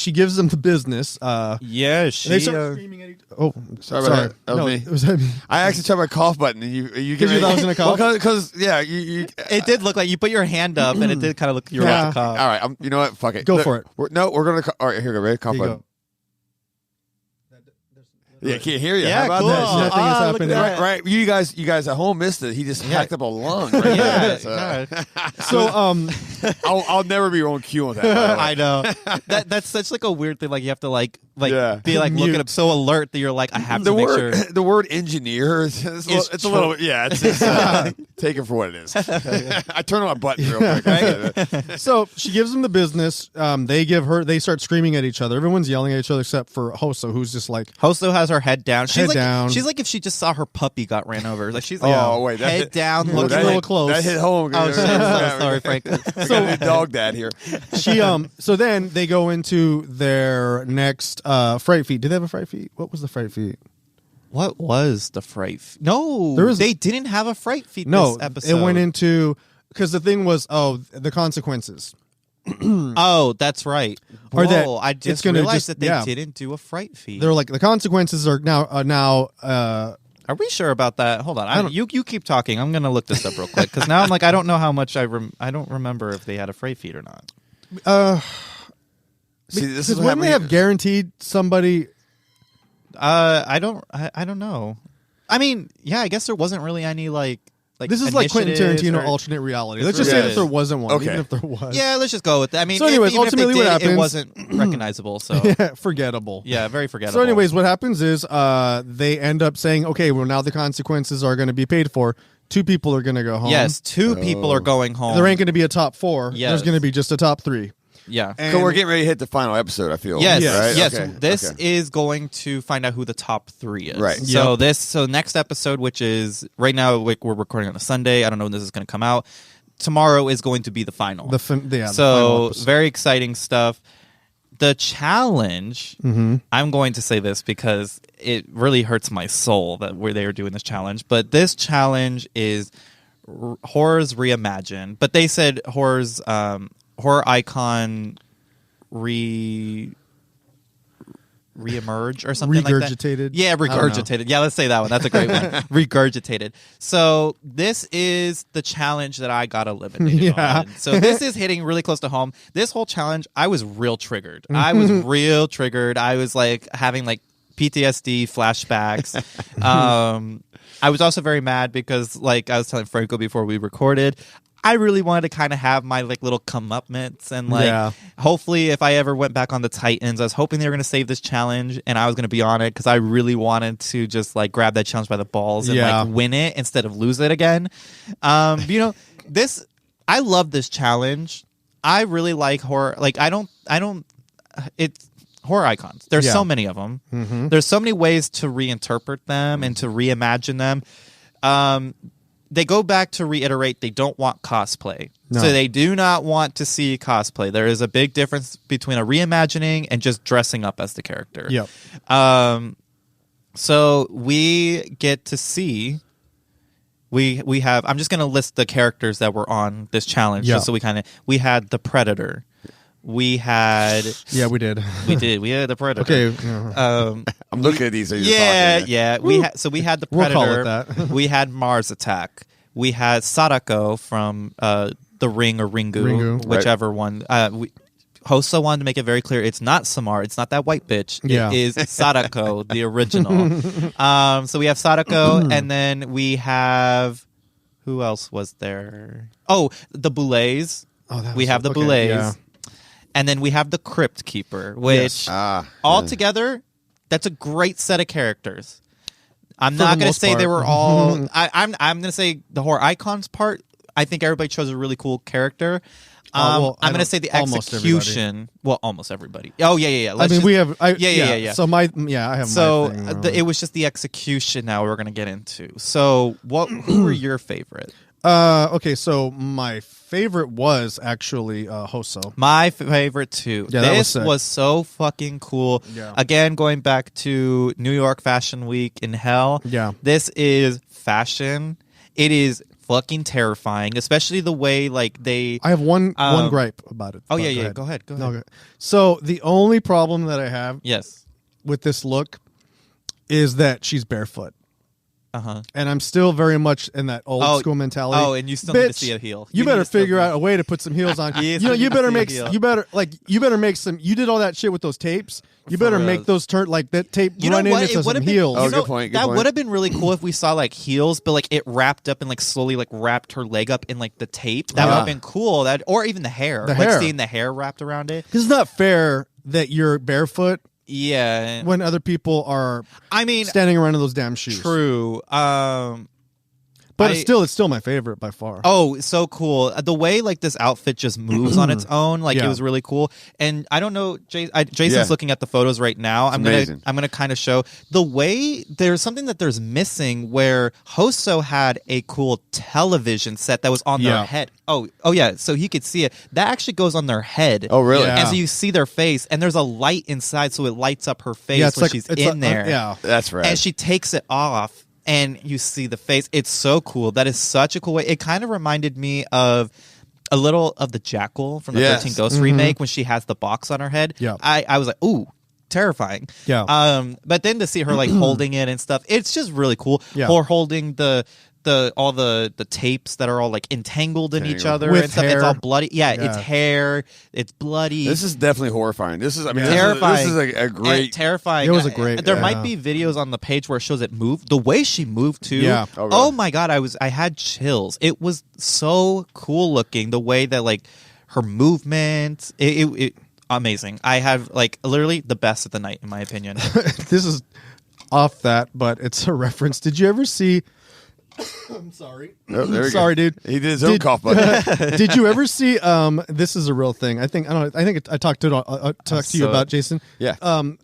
the business. Yeah, she. They start screaming at each. Oh, sorry about that. That was me. It was me. I actually tried my cough button, and you thought I was gonna cough? Because you. It did look like you put your hand up, and it did kind of look like you were about to cough. All right, you know what? Fuck it. Go for it. We're gonna. All right, here we go. Ready? Cough button. Yeah, can't hear you. Yeah, How about cool. that? Nothing has happened. Right. You guys at home missed it. He just hacked up a lung. Right there. So I'll never be on cue on that. I know that's such like a weird thing. Like you have to be like Mute. looking up so alert that you're like I have to make sure. The word engineer it's a little it's just take it for what it is. I turn on my button real quick. Right? So she gives them the business. They start screaming at each other. Everyone's yelling at each other except for Hoso, who's just like Hoso has her head down. She's like down. She's like if she just saw her puppy got ran over. Like she's wait, that head down, looking looking a little like close. That hit home. Oh, shit, so sorry, Frank. So a dog dad here. she So then they go into their next fright feat. Did they have a fright feat? What was the fright feat? What was the fright? No, they didn't have a fright feat. No, this episode. it went into because the thing was the consequences. Oh, that's right. Or that I it's just gonna realized just- that they yeah. didn't do a fright feat. They're like the consequences are now. Are we sure about that? Hold on. You keep talking. I'm going to look this up real quick because now I'm like I don't know how much I don't remember if they had a fright feat or not. See, this Because is wouldn't they have guaranteed somebody? I don't know. I mean, yeah, I guess there wasn't really any like This is like Quentin initiatives Tarantino or- alternate reality. Let's just say that there wasn't one. Okay. Even if there was, Yeah, let's just go with that. I mean, So anyways, even if they ultimately what did, it happens- wasn't recognizable. So yeah, forgettable. yeah, very forgettable. So, anyways, what happens is they end up saying, "Okay, well, now the consequences are going to be paid for. 2 people are going to go home. yes, 2 people are going home. There ain't going to be a top 4. Yes. There's going to be just a top 3. Yeah. And So we're getting ready to hit the final episode. I feel. Yes, Right? yes. Okay. This Okay. is going to find out who the top 3 is. Right. So next episode, which is right now, we're recording on a Sunday. I don't know when this is going to come out. Tomorrow is going to be the final. The final so episode. very exciting stuff. The challenge. I'm going to say this because it really hurts my soul that they are doing this challenge. But this challenge is horrors reimagined. But they said horror icon reemerge or something like that. Regurgitated? Yeah, regurgitated. Yeah, let's say that one. That's a great one. Regurgitated. So this is the challenge that I got eliminated on. So this is hitting really close to home. This whole challenge, I was real triggered. I was like having like PTSD flashbacks. I was also very mad because like I was telling Franco before we recorded, I really wanted to kind of have my like little comeuppance and like hopefully if I ever went back on the Titans, I was hoping they were going to save this challenge and I was going to be on it because I really wanted to just like grab that challenge by the balls and like win it instead of lose it again. I love this challenge. I really like horror. Like it's horror icons. There's so many of them. There's so many ways to reinterpret them and to reimagine them. They go back to reiterate they don't want cosplay. No. So they do not want to see cosplay. There is a big difference between a reimagining and just dressing up as the character. Yep. So we get to see we have I'm just going to list the characters that were on this challenge just so we had the Predator. We had we did. We had the Predator. Okay. I'm looking at these. As you're talking. We had the Predator. We'll call it that. We had Mars Attack. We had Sadako from The Ring or Ringu. Whichever one. Hosa wanted to make it very clear it's not Samar. It's not that white bitch. Yeah. It is Sadako, the original. So we have Sadako, and then we have who else was there? Oh, the Boulets. We have the Boulets. Yeah. And then we have the Crypt Keeper, which altogether, that's a great set of characters. I'm not going to say they were all. I'm going to say the horror icons part. I think everybody chose a really cool character. I'm going to say the execution. Well, almost everybody. Oh yeah. Yeah. So I have. So my thing, really. it was just the execution. Now we're going to get into. So who were your favorite? Okay, so my favorite was actually Hoso. My favorite too. Yeah, this was so fucking cool. Yeah. Again, going back to New York Fashion Week in hell. Yeah. This is fashion. It is fucking terrifying, especially the way like they. I have one gripe about it. Oh yeah. Go ahead. No, okay. So the only problem that I have with this look is that she's barefoot. And I'm still very much in that old school mentality. Oh, and you still need to see a heel. You better figure out a way to put some heels on. You better make some. You did all that shit with those tapes. You better make those turn like that tape run into some heels. Oh, good point. That would have been really cool if we saw like heels, but like it wrapped up and like slowly like wrapped her leg up in like the tape. That would have been cool. That or even the hair, seeing the hair wrapped around it. Because it's not fair that you're barefoot. Yeah, when other people are, standing around in those damn shoes. True. But it's still my favorite by far. Oh, so cool. The way like this outfit just moves on its own, like it was really cool. And I don't know, Jason's looking at the photos right now. I'm gonna kind of show the way there's something that there's missing where Hoso had a cool television set that was on their head. Oh yeah, so he could see it. That actually goes on their head. Oh really? Yeah. And so you see their face, and there's a light inside, so it lights up her face when she's in there. Yeah, that's right. And she takes it off. And you see the face. It's so cool. That is such a cool way. It kind of reminded me of a little of the Jackal from the 13 Ghosts remake when she has the box on her head. Yeah. I was like, ooh, terrifying. Yeah. But then to see her like holding it and stuff, it's just really cool. Yeah. Or holding all the tapes that are all like entangled in each other with and stuff. Hair. It's all bloody. Yeah, it's hair. It's bloody. This is definitely horrifying. This is terrifying. This is a great, and terrifying. It was a great. There might be videos on the page where it shows it move. The way she moved too. Yeah. Oh, really? Oh my god, I had chills. It was so cool looking. The way that like her movement. It amazing. I have like literally the best of the night in my opinion. This is off that, but it's a reference. Did you ever see? I'm sorry. Oh, there sorry, dude. He did his own cough button. Did you ever see? This is a real thing. I think I talked to you about, Jason. Yeah.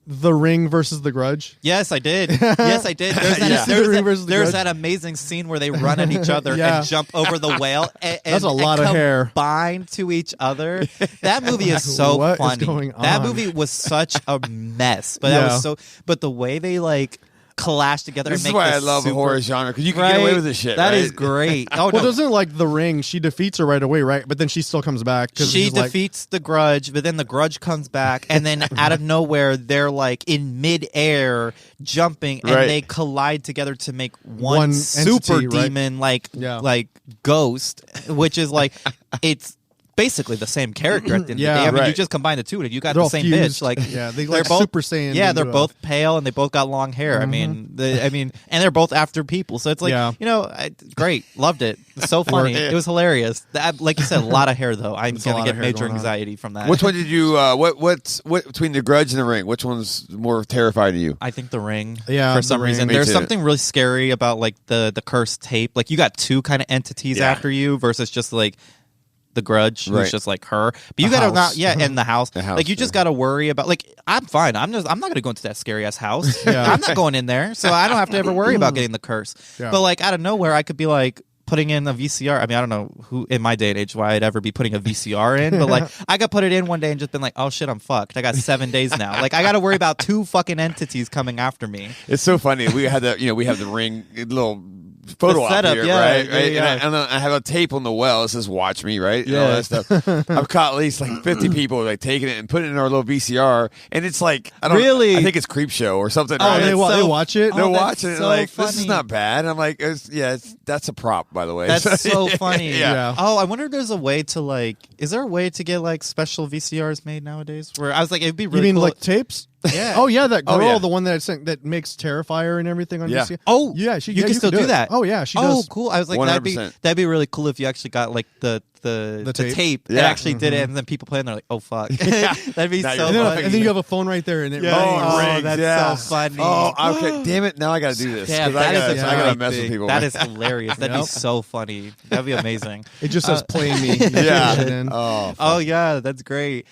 The Ring versus The Grudge. Yes, I did. Yes, I did. There's that amazing scene where they run at each other and jump over the whale. That's a lot of hair. Combine to each other. That movie is so what funny. Is going on? That movie was such a mess, but that was so. But the way they like clash together. This and is make why I love the horror genre because you can get away with this shit. That right? is great. Oh, well, doesn't like The Ring? She defeats her right away, right? But then she still comes back. She defeats the Grudge, but then the Grudge comes back, and then out of nowhere, they're like in midair jumping, and they collide together to make one super entity, demon, like ghost, which is like it's. Basically the same character at the end of the day. I mean, you just combine the two and you got the same bitch. Like, they're both Super Saiyan. Yeah, they're both pale and they both got long hair. Mm-hmm. I mean, and they're both after people. So it's like, great, loved it. So funny. It was hilarious. Like you said, a lot of hair though. I'm gonna get major anxiety from that. Which one did you? What between the Grudge and the Ring? Which one's more terrifying to you? I think the Ring. Yeah, for some reason, Me there's too. something really scary about like the cursed tape. Like you got two kind of entities after you versus just like. The Grudge, who's just like her, but you gotta not, in the house. Like you just gotta worry about. Like I'm fine. I'm not gonna go into that scary ass house. I'm not going in there, so I don't have to ever worry about getting the curse. Yeah. But like out of nowhere, I could be like putting in a VCR. I mean, I don't know who in my day and age why I'd ever be putting a VCR in, but like I could put it in one day and just been like, oh shit, I'm fucked. I got 7 days now. Like I got to worry about two fucking entities coming after me. It's so funny. We had we have the Ring little photo op setup, here, yeah, right? yeah. And I have a tape on the well. It says "Watch me," right? And Yeah. all that stuff. I've caught at least like 50 people like taking it and putting it in our little VCR, and it's like I think it's Creep Show or something. Oh, right? they watch it. They're that's watching it so like funny. this is not bad. And I'm like, that's a prop, by the way. That's so funny. Yeah. Oh, I wonder if there's a way to is there a way to get like special VCRs made nowadays? Where I was like, it'd be really You mean cool. like tapes? Yeah. Oh yeah, that girl, Oh, yeah. the one that I sent, that makes Terrifier and everything on Yeah. DC. Oh, yeah, you can still do that. Oh yeah, she does. Oh, cool. I was like, 100%. that'd be really cool if you actually got like the tape and Yeah. actually did it, and then people play and they're like, oh fuck, that'd be Now so you're funny. And then you have a phone right there, and it Yeah. rings. Oh, rings, that's yeah. so funny. Oh, okay. Damn it! Now I got to do this. Yeah, 'cause that I is gotta, a I gotta great mess with thing. people. That man. is hilarious. That'd be Yep. so funny. That'd be amazing. It just says "Play Me." Yeah. And Oh, Oh yeah, that's great.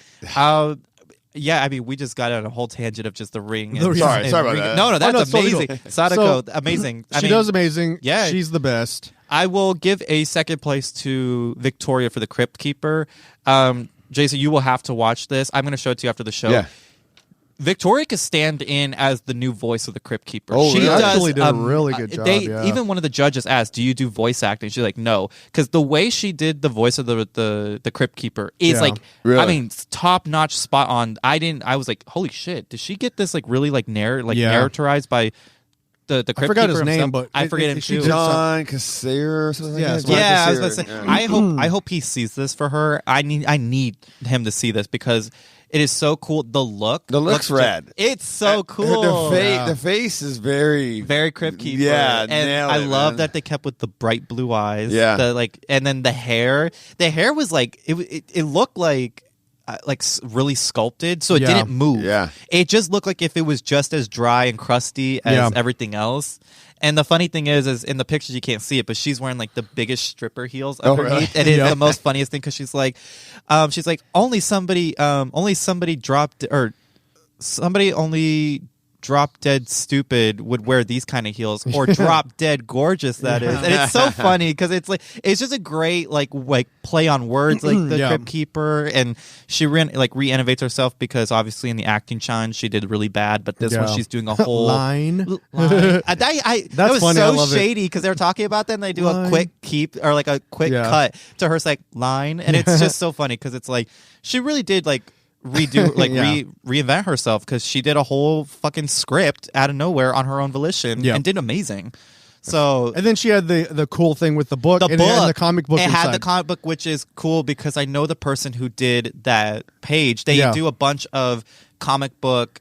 Yeah, I mean, we just got on a whole tangent of just the ring. And, Sorry about ring. that. No, that's no, it's totally amazing. cool. Sadako, So, amazing. she does amazing. Yeah. She's the best. I will give a second place to Victoria for the Crypt Keeper. Jason, you will have to watch this. I'm going to show it to you after the show. Yeah. Victoria could stand in as the new voice of the Crypt Keeper. Oh, she really? does, Actually did a really good job, yeah. Even one of the judges asked, "Do you do voice acting?" She's like, "No," because the way she did the voice of the Crypt Keeper is Yeah. like, Really? I mean, top notch, spot on. I was like, "Holy shit!" Did she get this like really like narrated by the Crypt I forgot Keeper his name, himself? but I forget him she too. did John Cassier or something. Yeah, like that? John Yeah, I was Cassier, gonna say. I hope he sees this for her. I need him to see this because it is so cool. The look, The look's rad. It's so cool. The face is very Crypt Keeper. Yeah, and nailed I it, love man. that they kept with the bright blue eyes. Yeah. And then the hair. The hair was like it looked like really sculpted, so it Yeah. didn't move. Yeah. It just looked like if it was just as dry and crusty as Yeah. everything else. And the funny thing is in the pictures you can't see it, but she's wearing like the biggest stripper heels Oh, underneath, really? and it's Yeah. the most funniest thing because she's like only somebody dropped or somebody only drop dead stupid would wear these kind of heels, or drop dead gorgeous, that is. And it's so funny because it's just a great like play on words, like the Yeah. Crypt Keeper, and she re-innovates herself because obviously in the acting challenge she did really bad, but this one Yeah. she's doing a whole Line. that was funny. I so love it. shady because they were talking about that and they do a Line. quick keep or like a quick Yeah. cut to her. It's like line, and it's just so funny because it's like she really did Yeah. reinvent herself because she did a whole fucking script out of nowhere on her own volition Yeah. and did amazing. So And then she had the cool thing with the book. the and book, it had the comic book it had the inside. comic book, which is cool because I know the person who did that page. They Yeah. do a bunch of comic book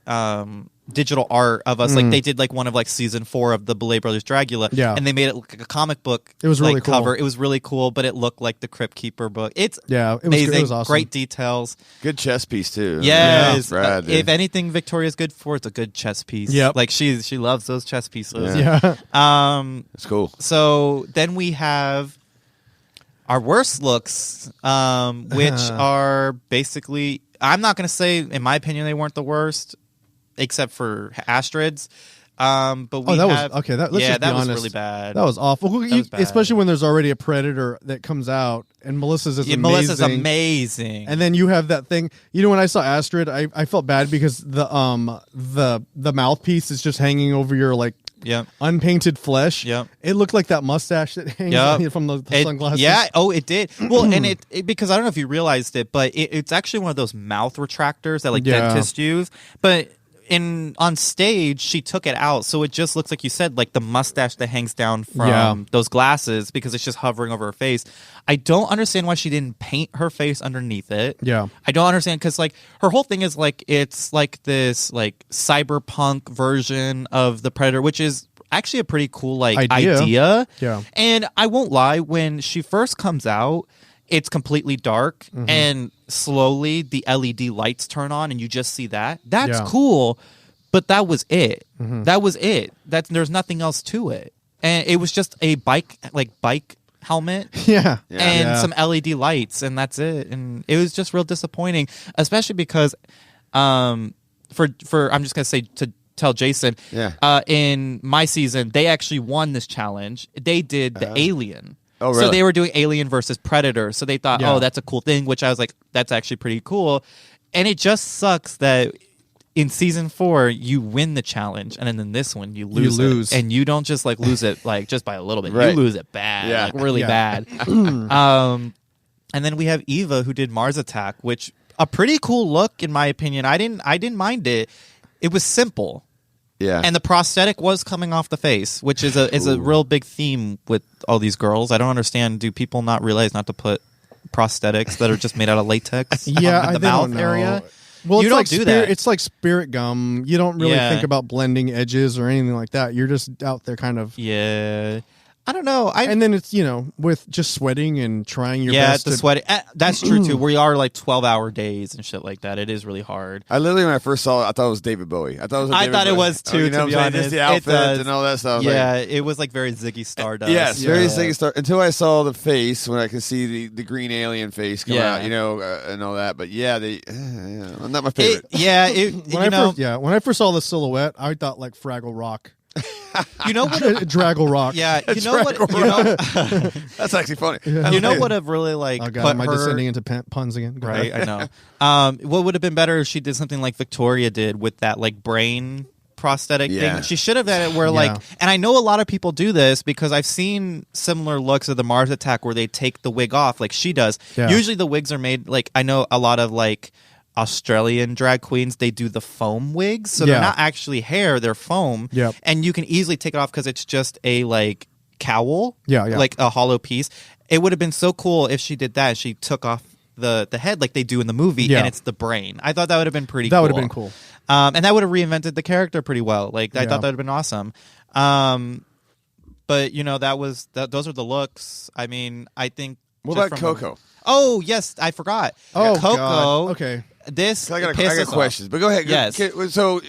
digital art of us. Like they did like one of like season 4 of the Belay Brothers Dragula, Yeah. and they made it look like a comic book. It was really like, cool. cover. It was really cool, but it looked like the Crypt Keeper book. It's Yeah, it was amazing. good. It was awesome. Great details. Good chess piece too. Yes. Rad, dude. If anything Victoria's good for, it's a good chess piece. Yep. Like she loves those chess pieces. Yeah. It's cool. So then we have our worst looks, which are basically, I'm not going to say, in my opinion, they weren't the worst, except for Astrid's. But we that have, was okay. Let's just be that was honest. really bad. That was awful. That was bad. Especially when there's already a Predator that comes out, and Melissa's is amazing. Melissa's amazing. And then you have that thing. You know, when I saw Astrid, I felt bad because the mouthpiece is just hanging over your like Yep. unpainted flesh. Yep. It looked like that mustache that hangs on you from the sunglasses. Yeah. Oh, it did. Well, and it because I don't know if you realized it, but it's actually one of those mouth retractors that like dentists use. But on stage, she took it out, so it just looks like you said, like the mustache that hangs down from those glasses because it's just hovering over her face. I don't understand why she didn't paint her face underneath it. Yeah. I don't understand because like her whole thing is like it's like this like cyberpunk version of the Predator, which is actually a pretty cool like idea. Yeah. And I won't lie, when she first comes out, it's completely dark and slowly the LED lights turn on and you just see that. That's cool, but that was it. That was it. There's nothing else to it. And it was just a bike helmet Yeah. and some LED lights, and that's it. And it was just real disappointing, especially because I'm just going to say to tell Jason, in my season, they actually won this challenge. They did the Alien. Oh, really? So they were doing Alien versus Predator. So they thought, oh, that's a cool thing, which I was like, that's actually pretty cool. And it just sucks that in season 4, you win the challenge, and then in this one, you lose it. And you don't just like lose it like just by a little bit. Right. You lose it bad, like really bad. And then we have Eva, who did Mars Attack, which a pretty cool look in my opinion. I didn't mind it. It was simple. Yeah. And the prosthetic was coming off the face, which is a real big theme with all these girls. I don't understand. Do people not realize not to put prosthetics that are just made out of latex Yeah, on the they mouth don't know. area? Well, you it's don't like do that. It's like spirit gum. You don't really think about blending edges or anything like that. You're just out there kind of. Yeah. I don't know. And then it's, with just sweating and trying your best. Yeah, the sweating. That's true, too. We are like 12-hour days and shit like that. It is really hard. I literally, when I first saw it, I thought it was David Bowie. I thought it was too, to be honest. Just the outfit and all that stuff. Yeah, it was like very Ziggy Stardust. Yes, very Ziggy Stardust. Until I saw the face, when I could see the green alien face come out, and all that. But not my favorite. When I first saw the silhouette, I thought like Fraggle Rock. You know what? Draggle-rock. Yeah, you know what? That's actually funny. You know what have really like? Oh God, am I descending into puns again? Right, I know. What would have been better if she did something like Victoria did with that like brain prosthetic thing. She should have done it where and I know a lot of people do this because I've seen similar looks of the Mars Attack where they take the wig off like she does. Yeah. Usually the wigs are made like I know a lot of like Australian drag queens, they do the foam wigs, so they're not actually hair, they're foam. Yep. And you can easily take it off because it's just a like cowl, yeah, like a hollow piece. It would have been so cool if she did that. She took off the head like they do in the movie, and it's the brain. I thought that would have been pretty cool. That would have been cool. And that would have reinvented the character pretty well. Like I thought that would have been awesome. But those are the looks. I mean, I think. What about Coco? Oh yes, I forgot. Oh, Coco. God. Okay. This I got questions, but go ahead. Yes. So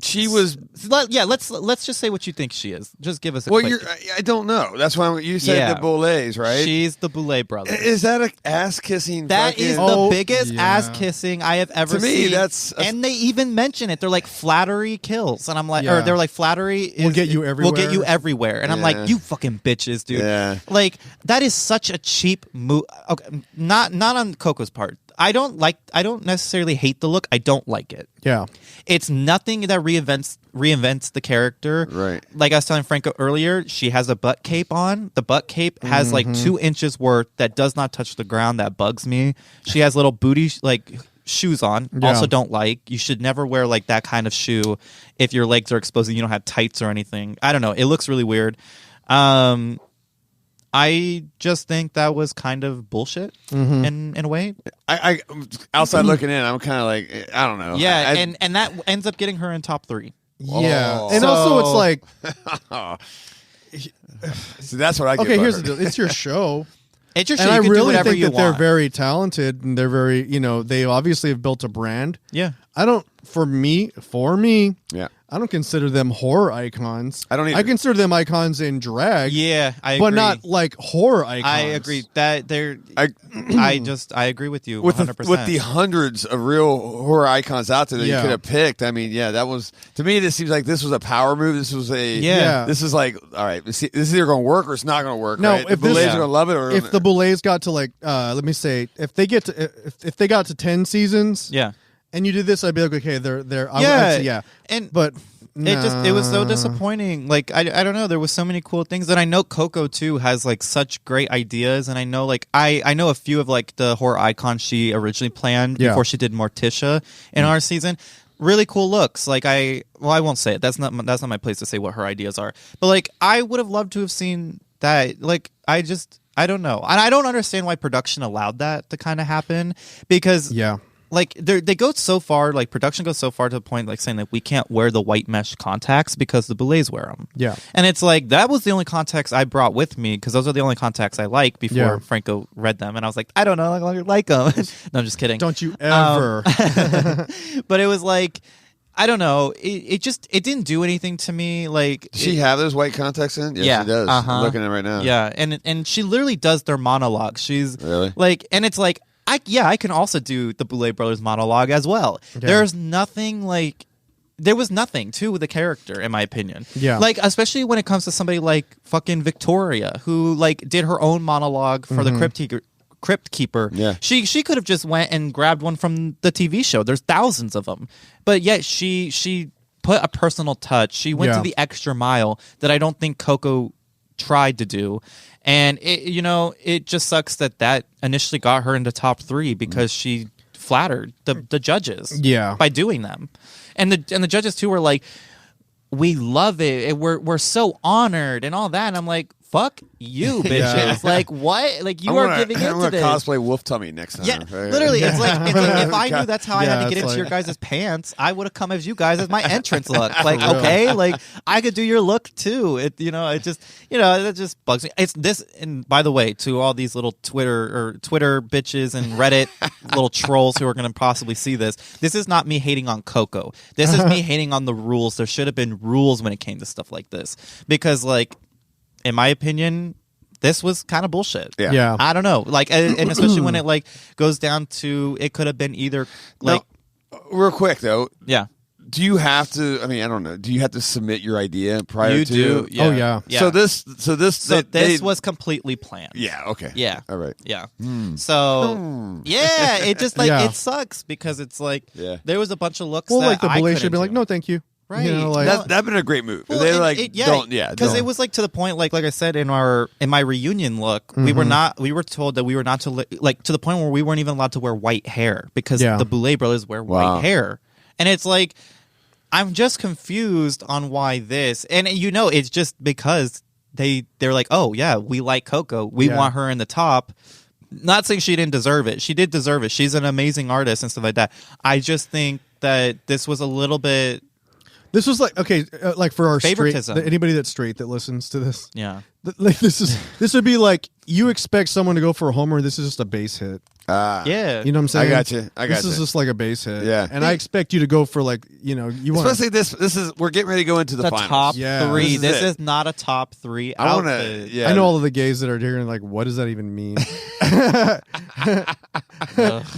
she was. Let's just say what you think she is. Just give us a. Quick. I don't know. That's why you said the Boulets, right? She's the Boulet brothers. Is that an ass kissing? That is the biggest ass kissing I have ever seen. To me, and they even mention it. They're like flattery kills, and I'm like, or they're like flattery will get you everywhere. Will get you everywhere, and I'm like, you fucking bitches, dude. Yeah. Like that is such a cheap move. Okay, not on Coco's part. I don't necessarily hate the look. I don't like it. Yeah. It's nothing that reinvents the character. Like I was telling Franco earlier, she has a butt cape on. The butt cape has like 2 inches worth that does not touch the ground. That bugs me. She has little booty shoes on. Yeah. Also don't like. You should never wear like that kind of shoe if your legs are exposed and you don't have tights or anything. I don't know. It looks really weird. I just think that was kind of bullshit in a way. I outside looking in, I'm kind of like, I don't know. Yeah, and that ends up getting her in top 3. Yeah, oh. and also it's like, so that's what I. Okay, here's the deal. It's your show. It's your show. And you I can really do whatever think you that want. they're very talented and they're very, they obviously have built a brand. Yeah. For me, yeah. I don't consider them horror icons. I don't either. I consider them icons in drag. Yeah, I agree. But not like horror icons. I agree that they're. I agree with you 100%. With the hundreds of real horror icons out there that you could have picked. I mean, that was, to me, this seems like this was a power move. This was this is like, all right, this is either going to work or it's not going to work. No, right? if the Boulets are going to love it, or if the Boulets got to like, let me say, if they got to 10 seasons, and you did this, I'd be like, okay, they're but. It was so disappointing. Like I don't know. There was so many cool things, and I know Coco too has like such great ideas, and I know like I know a few of like the horror icons she originally planned before she did Morticia in our season. Really cool looks. Like I won't say it. That's not my place to say what her ideas are. But like I would have loved to have seen that. Like I don't know, and I don't understand why production allowed that to kind of happen because like they go so far, like production goes so far to the point like saying that we can't wear the white mesh contacts because the Boulets wear them. Yeah, and it's like that was the only contacts I brought with me because those are the only contacts I like before Franco read them, and I was like, I don't know, I like them. No, I'm just kidding. Don't you ever? But it was like, I don't know. It didn't do anything to me. Like, does she have those white contacts in? Yes, she does. I'm looking at it right now. Yeah, and she literally does their monologue. She's really like, and it's like. I can also do the Boulet brothers monologue as well. Yeah. There was nothing too with the character, in my opinion. Yeah, like especially when it comes to somebody like fucking Victoria, who like did her own monologue for the Crypt Keeper. Yeah, she could have just went and grabbed one from the TV show. There's thousands of them, but yet she put a personal touch. She went to the extra mile that I don't think Coco tried to do. And it just sucks that initially got her into top 3 because she flattered the judges by doing them, and the judges too were like, we love it, we're so honored and all that. And I'm like, fuck you, bitches. Like, what? Like, you are giving into this. I'm going to cosplay Wolftummy next time. Yeah, literally. It's like if I knew that's how I had to get into your guys' pants, I would have come as you guys as my entrance look. Like, okay, like, I could do your look too. It just bugs me. It's this, and by the way, to all these little Twitter bitches and Reddit little trolls who are going to possibly see this is not me hating on Coco. This is me hating on the rules. There should have been rules when it came to stuff like this. Because, like, in my opinion, this was kind of bullshit. Yeah. I don't know. Like, and especially when it, like, goes down to, it could have been either, like... No, real quick, though. Yeah. Do you have to, I don't know, do you have to submit your idea prior you to? Do, yeah. Oh, yeah. So this was completely planned. Yeah, okay. Yeah. All right. Yeah. So, yeah, it just, like, it sucks because it's, like, there was a bunch of looks that like, the belay I should be like, no, thank you. Right. That'd been a great move. Well, they because it was like to the point, like I said in my reunion look, we were told that we were not to like to the point where we weren't even allowed to wear white hair because the Boulet brothers wear white hair, and it's like I'm just confused on why this, and it's just because they're like, oh yeah, we like Coco, we want her in the top. Not saying she didn't deserve it. She did deserve it. She's an amazing artist and stuff like that. I just think that this was a little bit. This was like, okay, like for our favoritism. Straight, anybody that's straight that listens to this. Yeah. Like this would be like, you expect someone to go for a homer, this is just a base hit. Yeah. You know what I'm saying? I got you. This is just like a base hit. Yeah. And I expect you to go for like, you want especially this is, we're getting ready to go into the finals. Top Yeah. three. This is not a top three. I want to, I know all of the gays that are hearing like, what does that even mean?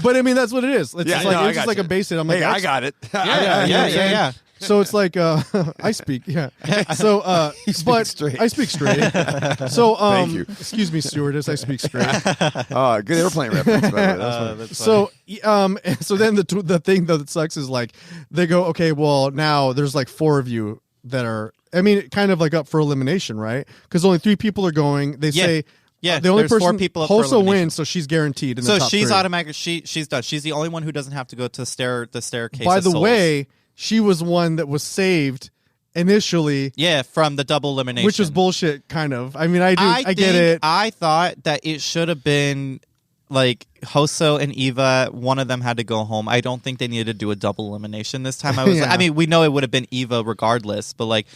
But I mean, that's what it is. It's just like a base hit. I'm like, I got it. Yeah. So it's like I speak, So straight. I speak straight. So Thank you. Excuse me, stewardess. I speak straight. Oh, good airplane reference. By the way. That's so then the thing that sucks is like they go, okay, well now there's like 4 of you that are, kind of like up for elimination, right? Because only 3 people are going. They say. Yeah, the only there's person 4 people up Hoso for wins, so she's guaranteed. In the top she's 3. automatic. She's done. She's the only one who doesn't have to go to the staircase. By the of souls. way, she was one that was saved initially. Yeah, from the double elimination, which was bullshit, kind of. I get it. I thought that it should have been like Hoso and Eva. One of them had to go home. I don't think they needed to do a double elimination this time. We know it would have been Eva regardless, but like.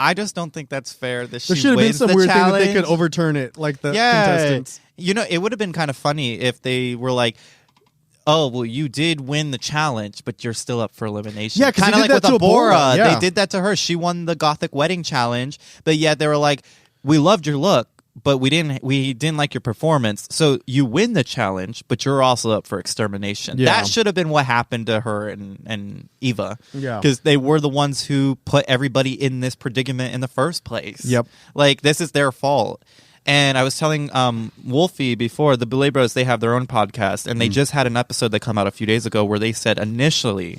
I just don't think that's fair. That there should have been some weird thing that they could overturn it, like the contestants. It would have been kind of funny if they were like, "Oh, well, you did win the challenge, but you're still up for elimination." Yeah, kind of like with Abora. Abora, they did that to her. She won the Gothic Wedding Challenge, but yet they were like, "We loved your look, but we didn't like your performance. So you win the challenge, but you're also up for extermination." That should have been what happened to her and Eva. Yeah. Because they were the ones who put everybody in this predicament in the first place. Yep. Like, this is their fault. And I was telling Wolfie before, the Boulet Bros, they have their own podcast, and they just had an episode that came out a few days ago where they said initially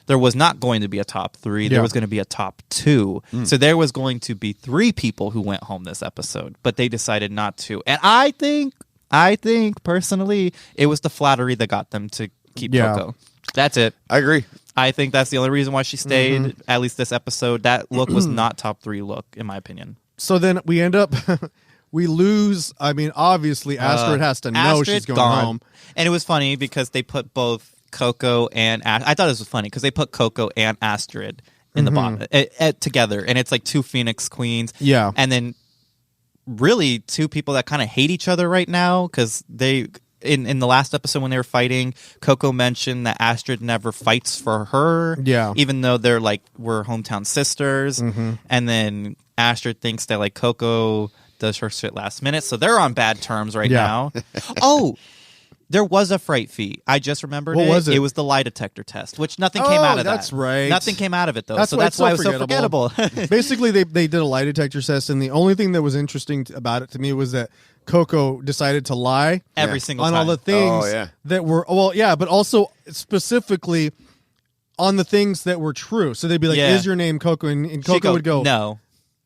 there was not going to be a top 3. There was going to be a top 2. So there was going to be 3 people who went home this episode, but they decided not to. And I think personally, it was the flattery that got them to keep Coco. That's it. I agree. I think that's the only reason why she stayed, at least this episode. That look was not top 3 look, in my opinion. So then we end up... We lose. Obviously, Astrid has to know she's going home. And it was funny because they put both Coco and I thought this was funny because they put Coco and Astrid in the bottom together, and it's like 2 Phoenix Queens. Yeah, and then really 2 people that kind of hate each other right now because they in the last episode when they were fighting, Coco mentioned that Astrid never fights for her. Yeah, even though they're like we're hometown sisters, and then Astrid thinks that like Coco does her shit last minute, so they're on bad terms right now. Oh, there was a fright fee. I just remembered what was it? It was the lie detector test, which nothing came out of that. That's right. Nothing came out of it, though. That's why it was so forgettable. Basically, they did a lie detector test, and the only thing that was interesting about it to me was that Coco decided to lie every single on time. all the things that were, but also specifically on the things that were true. So they'd be like, is your name Coco? And Coco would go, no.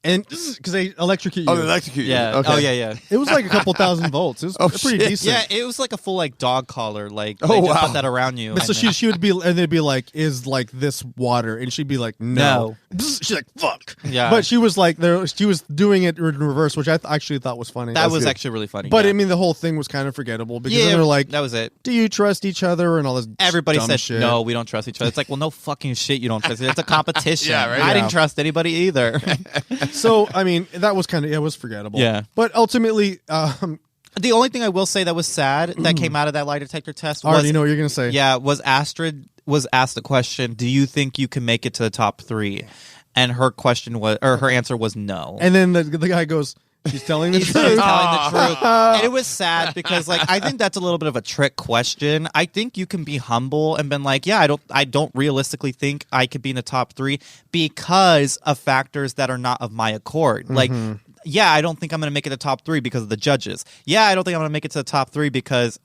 And because they electrocute you. Oh, they electrocute you. Yeah. Okay. Oh, yeah. It was like a couple thousand volts. It was pretty shit. decent. Yeah, it was like a full like dog collar. Like Oh, they just wow. put that around you. But so and she would be, and they'd be like, "Is like this water?" And she'd be like, "No." She's like, "Fuck." Yeah. But she was like, she was doing it in reverse, which I actually thought was funny. that was good. actually really funny. But yeah. I mean, the whole thing was kind of forgettable because yeah, then they're like, that was it. "Do you trust each other?" and all this. Everybody dumb said shit. no, we don't trust each other. It's like, well, no fucking shit, you don't trust. It's a competition. Yeah, right. I Yeah. didn't trust anybody either. So I mean, that was kind of it was forgettable. Yeah. But ultimately, The only thing I will say that was sad that came out of that lie detector test I already was, know what you're gonna say. was Astrid was asked the question, "Do you think you can make it to the top 3?" And her question was, or her answer was no. And then the guy goes, "She's telling the She's truth." telling the truth. And it was sad because, like, I think that's a little bit of a trick question. I think you can be humble and been like, yeah, I don't realistically think I could be in the top 3 because of factors that are not of my accord. Like, yeah, I don't think I'm going to make it to the top 3 because of the judges. Yeah, I don't think I'm going to make it to the top 3 because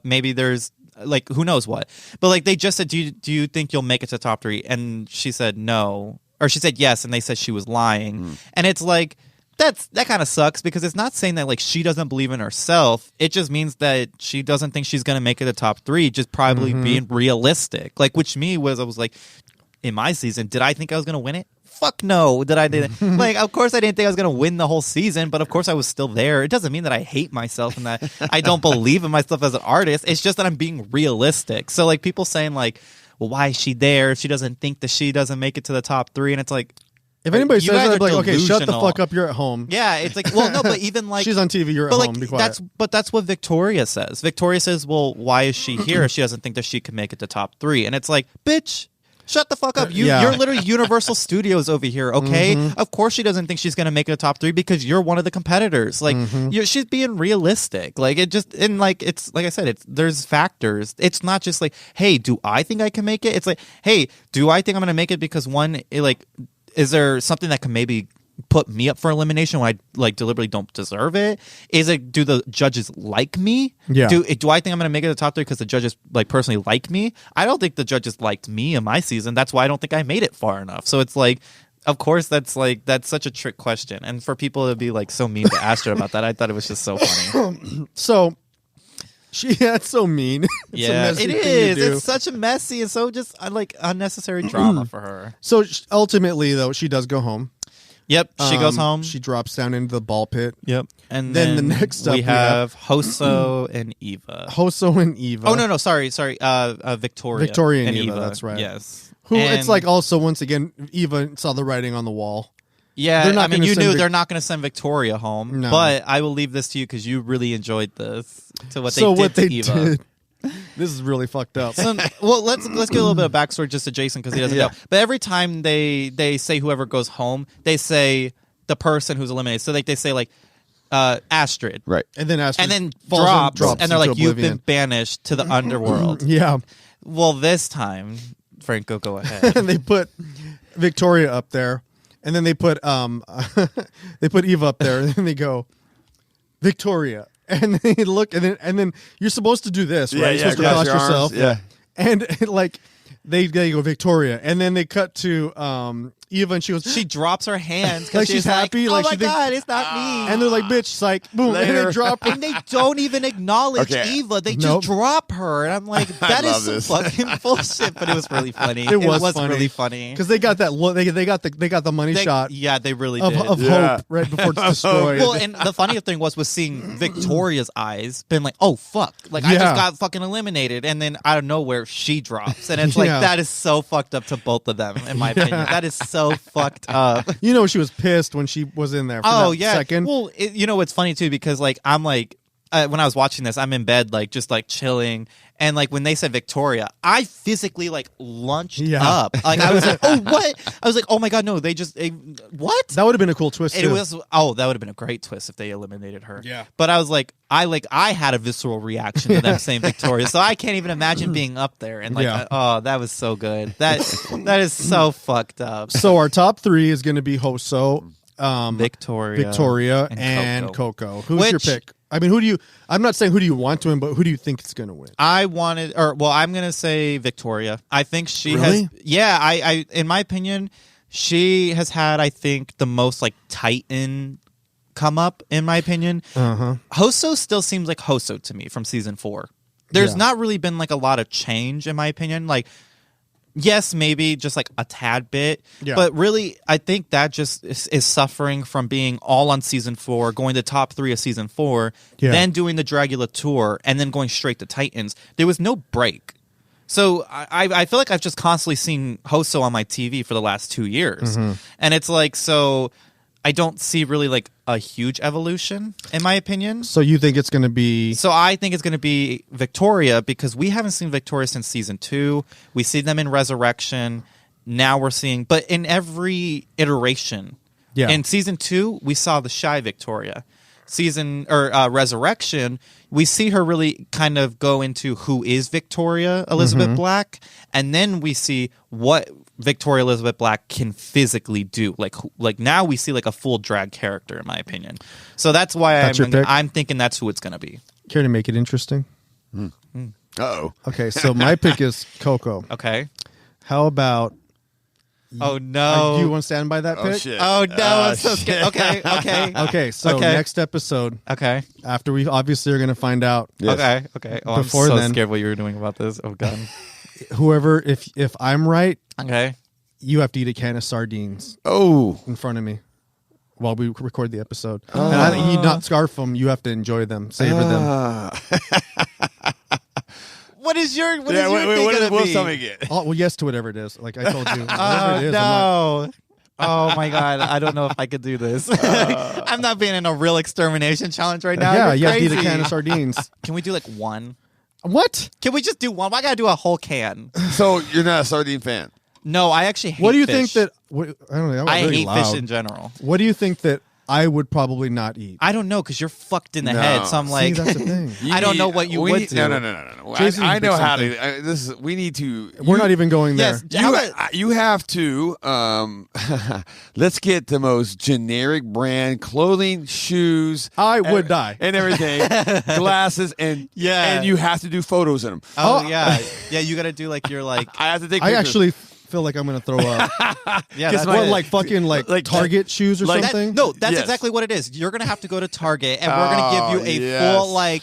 maybe there's, like, who knows what. But, like, they just said, do you think you'll make it to the top 3? And she said no. Or she said yes, and they said she was lying. And it's like, that kind of sucks because it's not saying that like she doesn't believe in herself. It just means that she doesn't think she's going to make it to top 3, just probably being realistic. Like, which I was like, in my season, did I think I was going to win it? Fuck no. Did I? Like, of course I didn't think I was going to win the whole season, but of course I was still there. It doesn't mean that I hate myself and that I don't believe in myself as an artist. It's just that I'm being realistic. So like people saying like, well, why is she there if she doesn't think that she doesn't make it to the top 3? And it's like, If anybody you says guys that, are I'd be like, okay, shut the delusional. fuck up. You're at home. yeah, it's like, well, no, but even like She's on TV. You're at but home. Be like quiet. that's what Victoria says. Victoria says, well, why is she here if she doesn't think that she can make it to top 3? And it's like, bitch, shut the fuck up. Yeah. You're literally Universal Studios over here, okay? Of course she doesn't think she's going to make it to top 3 because you're one of the competitors. Like, she's being realistic. Like, it just, and like, it's, like I said, there's factors. It's not just like, hey, do I think I can make it? It's like, hey, do I think I'm going to make it because one, is there something that can maybe put me up for elimination when I like deliberately don't deserve it? Is it, do the judges like me? Yeah. Do I think I'm going to make it to the top 3 because the judges like personally like me? I don't think the judges liked me in my season. That's why I don't think I made it far enough. So it's like, of course, that's such a trick question. And for people to be like so mean to Astrid about that, I thought it was just so funny. So that's so mean. It's a Yeah, messy it thing to is. do. It's such a messy and so just like unnecessary drama for her. So ultimately, though, she does go home. Yep, she goes Um, home. She drops down into the ball pit. Yep. And Then then, the next up we we have- have Hoso and Eva. Hoso and Eva. Oh no, sorry. Victoria. Victoria and Eva, that's right. Yes. Who And- it's like also once again, Eva saw the writing on the wall. Yeah, They're not I mean, gonna you send knew Vic- they're not going to send Victoria home, No. but I will leave this to you because you really enjoyed this. To what they So did what to they Eva. did. This is really fucked up. So, well, let's get a little bit of backstory just to Jason because he doesn't Yeah. know. But every time they say whoever goes home, they say the person who's eliminated. So like they say like Astrid, Right. And then Astrid and then falls drops, and they're into like, "You've oblivion. been banished to the underworld." Yeah. Well, this time, Franco, go ahead. And they put Victoria up there, and then they put they put Eva up there, and then they go Victoria, and they look, and then you're supposed to do this, right? You're supposed to cross your arms. yourself, Yeah. and like they go Victoria, and then they cut to Eva, and she goes, She drops her hands because Like she's happy, oh like my she thinks- god, it's not me. and they're like, bitch, psych, boom, and Later. they drop her. And they don't even acknowledge Okay. Eva. They Nope. just drop her, and I'm like, that is love some this. fucking bullshit. But it was really funny. It was funny. really funny Because they got that they got the money shot Yeah, they really of did. hope right before it's destroyed. Well, and the funniest thing was seeing Victoria's eyes, been like, "Oh fuck!" Like I Yeah. just got fucking eliminated, and then out of nowhere she drops, and it's like Yeah. that is so fucked up to both of them, in my opinion. That is so fucked up. You know, she was pissed when she was in there for Oh that yeah. second. Well, you know what's funny too because like I'm like when I was watching this, I'm in bed like just like chilling, and like when they said Victoria, I physically like lunched Yeah. up. Like I was like, oh what? I was like, oh my god, no, they just what? That would have been a cool twist, It too. was that would have been a great twist if they eliminated her. Yeah. But I was like I had a visceral reaction to them saying Victoria, so I can't even imagine being up there and like Yeah. oh that was so good. That is so fucked up. So our top three is going to be Hoso, Victoria, and Coco. Who's Which- your pick? I mean, who do you? I'm not saying who do you want to win, but who do you think is going to win? I'm gonna say Victoria. I think she Really? has. Yeah, I in my opinion, She has had, I think, the most like Titan come up, in my opinion. Hoso still seems like Hoso to me from season 4. There's not really been like a lot of change, in my opinion. Like, yes, maybe just like a tad bit, but really, I think that just is suffering from being all on season 4, going to top 3 of season 4, then doing the Dragula tour, and then going straight to Titans. There was no break. So I feel like I've just constantly seen Hoso on my TV for the last 2 years. And it's like, so I don't see really like a huge evolution, in my opinion. So you think it's going to be... So I think it's going to be Victoria, because we haven't seen Victoria since season 2. We see them in Resurrection. Now we're seeing... But in every iteration. In season 2, we saw the shy Victoria. Resurrection, we see her really kind of go into who is Victoria Elizabeth Black, and then we see what Victoria Elizabeth Black can physically do. Like now we see like a full drag character, in my opinion. So that's why I'm thinking that's who it's going to be. Care to make it interesting? Uh-oh. Okay, so my pick is Coco. Okay. How about... Oh, no. Do you want to stand by that pick? Shit. Oh, no. I'm so scared. Okay, so next episode, Okay. after we obviously are going to find out, Okay. Oh, Before I'm so then- scared what you were doing about this. Oh, God. whoever, if I'm right, Okay. you have to eat a can of sardines Oh. in front of me while we record the episode. And you not scarf them, you have to enjoy them, savor them. What is your thing What gonna will be? somebody get? Oh, well, yes to whatever it is. Like I told you, whatever it is. No. Oh my God! I don't know if I could do this. I'm not being in a real extermination challenge right now. Yeah, You're you have to eat crazy. a can of sardines. Can we do like one? What? Can we just do one? Why gotta do a whole can? So you're not a sardine fan? No, I actually hate What do you fish. think that? I don't know. I really hate loud. fish in general. What do you think that I would probably not eat? I don't know, because you're fucked in the No. head. So I'm like, See, that's the thing. I don't know what you would do. No. Jason I know picked how something. to. This is. We need to. We're not even going there. Yes, You have to. Let's get the most generic brand clothing, shoes. I would die. and everything, glasses, and and you have to do photos in them. Oh yeah. You got to do like you're like. I have to take. I pictures. actually feel like I'm gonna throw up. Yeah, Guess that's what, it. Like fucking like Target shoes or like something. That's Yes. exactly what it is. You're gonna have to go to Target, and we're gonna give you a yes. full like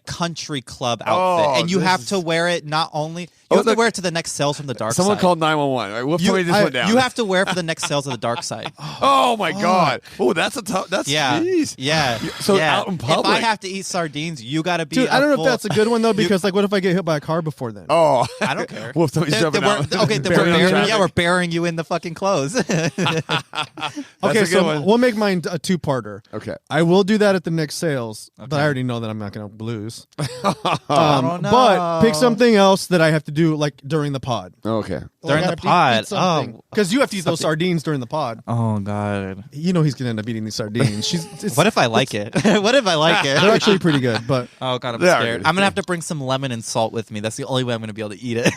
country club outfit, and you this have is- to wear it. Not only you have to look. wear it to the next sales from the dark Someone side. called 911. Right, we'll tell me this went down. You have to wear it for the next sales of the dark side. Oh my god! Oh, that's a tough. That's Yeah, jeez. yeah. So yeah. out in If public. I have to eat sardines, you got to be. Dude, I don't know full, if that's a good one though, because like, what if I get hit by a car before then? Oh, I don't care. Well, if somebody's Then jumping out. we're Burying you in burying, traffic. we're burying you in the fucking clothes. Okay, a good so one. we'll make mine a two-parter. Okay. I will do that at the next sales, but I already know that I'm not going to lose. Oh, no. But pick something else that I have to do like during the pod. Okay. During the pod. Oh. Because you have to eat those sardines during the pod. Oh God. You know he's going to end up eating these sardines. What if I like it? What if I like it? They're actually pretty good, but Oh God, I'm They are scared. good. I'm gonna have to bring some lemon and salt with me. That's the only way I'm gonna be able to eat it.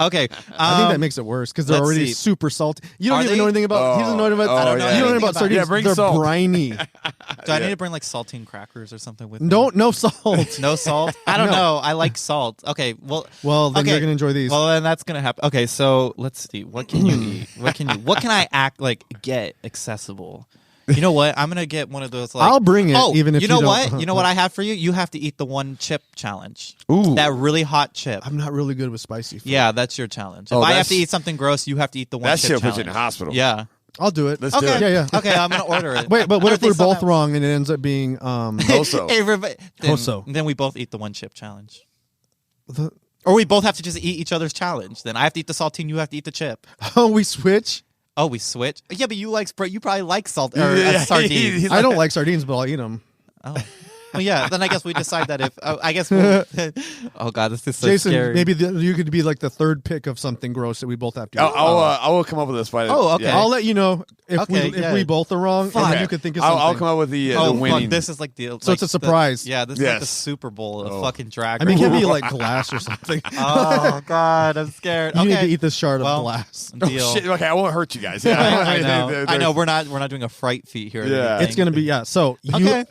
Okay, I think that makes it worse because they're let's already see. super salty. You don't Are even they? know anything about. He doesn't know anything about. I don't know You don't know anything about about- sardines. Yeah, bring they're salt. briny. do I need to bring like saltine crackers or something with me? No salt. No salt. I don't No. know. I like salt. Okay, well, Well, then okay. you're gonna enjoy these. Well, then that's gonna happen. Okay, so let's see. What can you eat? What can I get accessible? You know what? I'm gonna get one of those. Like, I'll bring it, Oh, even if you know you don't- what? You know what I have for you? You have to eat the one chip challenge. Ooh. That really hot chip. I'm not really good with spicy food. Yeah, that's your challenge. If Oh, I have that's- to eat something gross, you have to eat the one That chip shit puts challenge. you in the hospital. Yeah. I'll do it. Let's do Okay. it. Yeah. Okay, I'm gonna order it. Wait, but what if they we're both somehow- wrong and it ends up being Also. Everybody- then, Also. then we both eat the one chip challenge. the- Or we both have to just eat each other's challenge. Then I have to eat the saltine, you have to eat the chip. oh, we switch? Oh, we switch? Yeah, but you probably like salt or Yeah, sardines. he's I don't like sardines, but I'll eat them. Oh. Well, yeah, then I guess we decide that if... I guess we'll... Oh, God, this is so Jason, scary. maybe you could be like the third pick of something gross that we both have to eat. I will come up with this by. Oh, okay. I'll let you know if Okay, if yeah. we both are wrong, and then you could think of something. I'll come up with the Oh, winning. fuck, this is like the... So it's a surprise. Yeah, this is like the Yes. Super Bowl of Oh. fucking drag. I mean, it race. could be like glass or something. Oh, God, I'm scared. You Okay. need to eat this shard Well, of glass. Deal. Oh, shit. Okay, I won't hurt you guys. I know. We're not doing a fright feat here. or Yeah. anything. It's gonna be So Okay.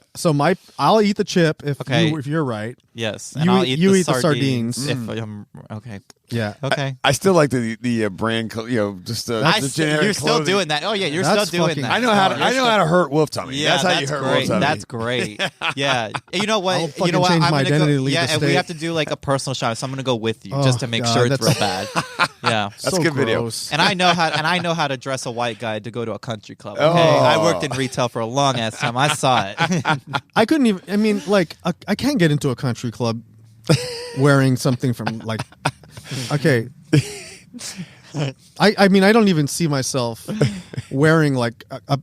I'll eat the chip if you're right. Yes, and you I'll eat the sardines. If I'm okay. Yeah. Okay. I still like the brand, just the generic you're still clothing. doing that. Oh yeah, you're That's still doing fucking- that. I know how to hurt Wolftummy. Yeah, that's how you hurt great. Wolftummy. That's great. Yeah. You know what? I'll You know what? fucking change I'm my gonna identity go. to leave Yeah, the and we state. have to do like a personal shot. So I'm gonna go with you Oh, just to make God, sure it's real that's- bad. Yeah. That's so a good video. gross. And I know how to dress a white guy to go to a country club. Okay, Oh. I worked in retail for a long ass time. I saw it. I couldn't even. I mean, like, I can't get into a country club wearing something from like. Okay. I mean, I don't even see myself wearing like a